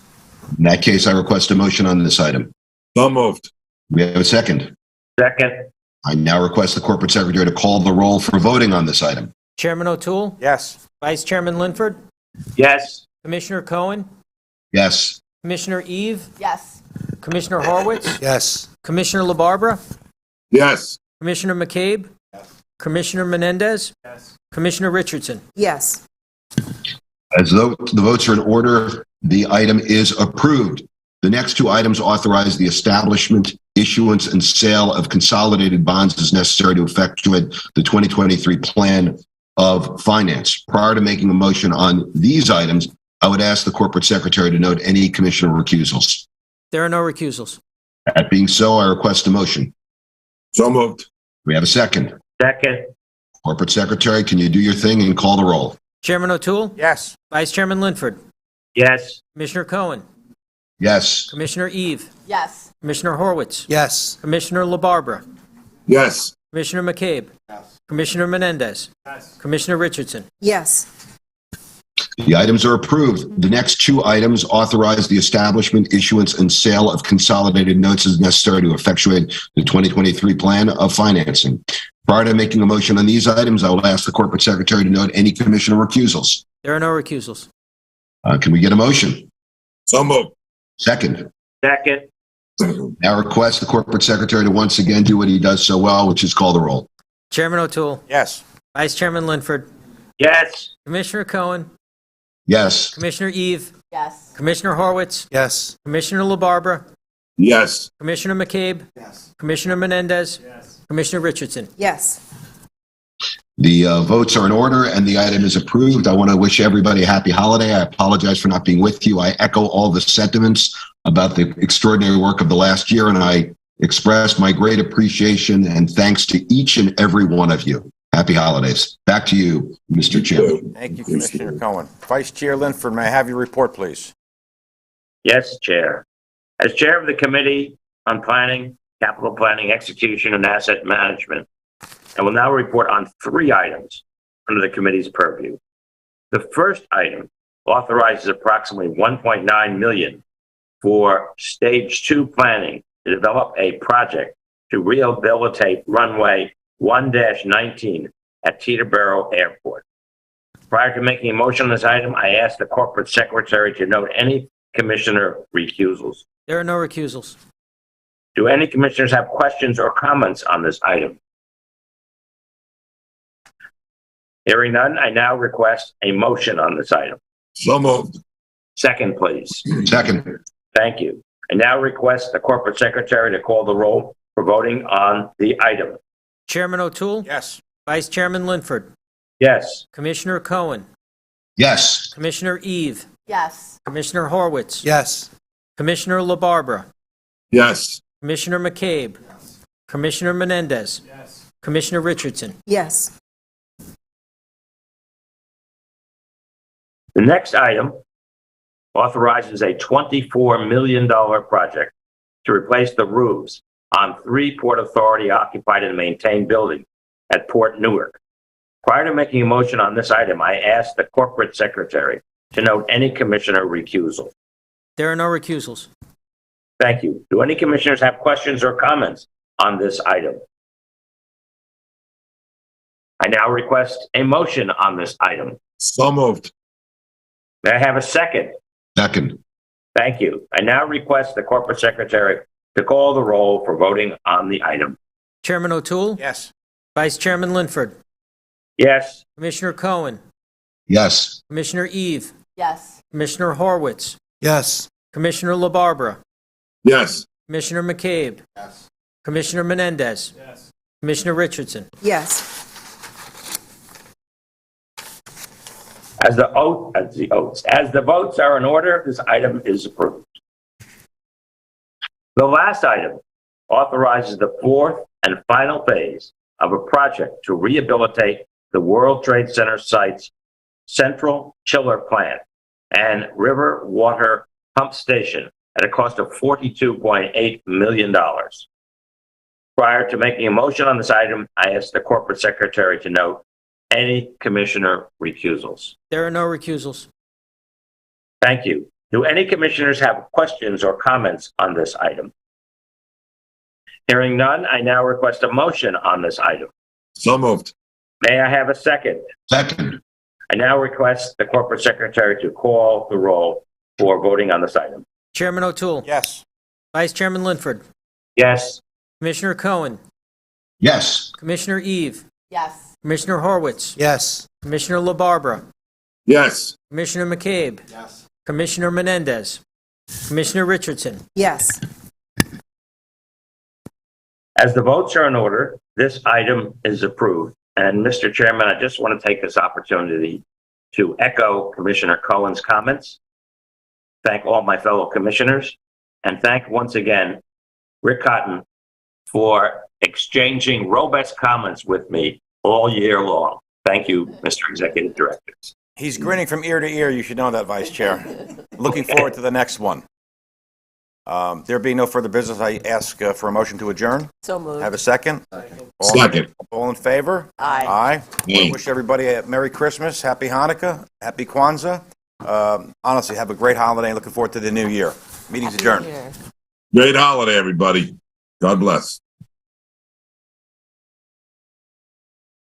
In that case, I request a motion on this item. So moved. We have a second. Second. I now request the Corporate Secretary to call the roll for voting on this item. Chairman O'Toole? Yes. Vice Chairman Linford? Yes. Commissioner Cohen? Yes. Commissioner Eve? Yes. Commissioner Horwitz? Yes. Commissioner LaBarbera? Yes. Commissioner McCabe? Commissioner Menendez? Yes. Commissioner Richardson? Yes. As though the votes are in order, the item is approved. The next two items authorize the establishment, issuance, and sale of consolidated bonds as necessary to effectuate the 2023 plan of finance. Prior to making a motion on these items, I would ask the Corporate Secretary to note any commissioner recusals. There are no recusals. That being so, I request a motion. So moved. We have a second. Second. Corporate Secretary, can you do your thing and call the roll? Chairman O'Toole? Yes. Vice Chairman Linford? Yes. Commissioner Cohen? Yes. Commissioner Eve? Yes. Commissioner Horwitz? Yes. Commissioner LaBarbera? Yes. Commissioner McCabe? Yes. Commissioner Menendez? Yes. Commissioner Richardson? Yes. The items are approved. The next two items authorize the establishment, issuance, and sale of consolidated notes as necessary to effectuate the 2023 plan of financing. Prior to making a motion on these items, I will ask the Corporate Secretary to note any commissioner recusals. There are no recusals. Can we get a motion? So moved. Second. Second. Now request the Corporate Secretary to once again do what he does so well, which is call the roll. Chairman O'Toole? Yes. Vice Chairman Linford? Yes. Commissioner Cohen? Yes. Commissioner Eve? Yes. Commissioner Horwitz? Yes. Commissioner LaBarbera? Yes. Commissioner McCabe? Yes. Commissioner Menendez? Yes. Commissioner Richardson? Yes. The votes are in order and the item is approved. I want to wish everybody a happy holiday. I apologize for not being with you. I echo all the sentiments about the extraordinary work of the last year, and I express my great appreciation and thanks to each and every one of you. Happy holidays. Back to you, Mr. Chairman. Thank you, Commissioner Cohen. Vice Chair Linford, may I have your report, please? Yes, Chair. As Chair of the Committee on Planning, Capital Planning, Execution, and Asset Management, I will now report on three items under the committee's purview. The first item authorizes approximately $1.9 million for Stage 2 planning to develop a project to rehabilitate runway 1-19 at Teterboro Airport. Prior to making a motion on this item, I ask the Corporate Secretary to note any commissioner recusals. There are no recusals. Do any commissioners have questions or comments on this item? Hearing none, I now request a motion on this item. So moved. Second, please. Second. Thank you. I now request the Corporate Secretary to call the roll for voting on the item. Chairman O'Toole? Yes. Vice Chairman Linford? Yes. Commissioner Cohen? Yes. Commissioner Eve? Yes. Commissioner Horwitz? Yes. Commissioner LaBarbera? Yes. Commissioner McCabe? Commissioner Menendez. Yes. Commissioner Richardson. Yes. The next item authorizes a $24 million project to replace the roofs on 3 Port Authority occupied and maintained buildings at Port Newark. Prior to making a motion on this item, I asked the corporate secretary to note any commissioner recusal. There are no recusals. Thank you. Do any commissioners have questions or comments on this item? I now request a motion on this item. So moved. May I have a second? Second. Thank you. I now request the corporate secretary to call the roll for voting on the item. Chairman O'Toole? Yes. Vice Chairman Linford? Yes. Commissioner Cohen? Yes. Commissioner Eve? Yes. Commissioner Horwitz? Yes. Commissioner LaBarbera? Yes. Commissioner McCabe? Yes. Commissioner Menendez? Yes. Commissioner Richardson? Yes. As the votes are in order, this item is approved. The last item authorizes the 4th and final phase of a project to rehabilitate the World Trade Center site's central chiller plant and river water pump station at a cost of $42.8 million. Prior to making a motion on this item, I ask the corporate secretary to note any commissioner recusals. There are no recusals. Thank you. Do any commissioners have questions or comments on this item? Hearing none, I now request a motion on this item. So moved. May I have a second? Second. I now request the corporate secretary to call the roll for voting on this item. Chairman O'Toole? Yes. Vice Chairman Linford? Yes. Commissioner Cohen? Yes. Commissioner Eve? Yes. Commissioner Horwitz? Yes. Commissioner LaBarbera? Yes. Commissioner McCabe? Yes. Commissioner Menendez? Commissioner Richardson? Yes. As the votes are in order, this item is approved. And Mr. Chairman, I just want to take this opportunity to echo Commissioner Cohen's comments, thank all my fellow commissioners, and thank once again Rick Cotton for exchanging robust comments with me all year long. Thank you, Mr. Executive Director. He's grinning from ear to ear. You should know that, Vice Chair. Looking forward to the next one. There being no further business, I ask for a motion to adjourn. So moved. Have a second? Second. All in favor? Aye. Aye. Aye. Wish everybody a Merry Christmas, Happy Hanukkah, Happy Kwanzaa. Honestly, have a great holiday. Looking forward to the new year. Meeting's adjourned. Great holiday, everybody. God bless.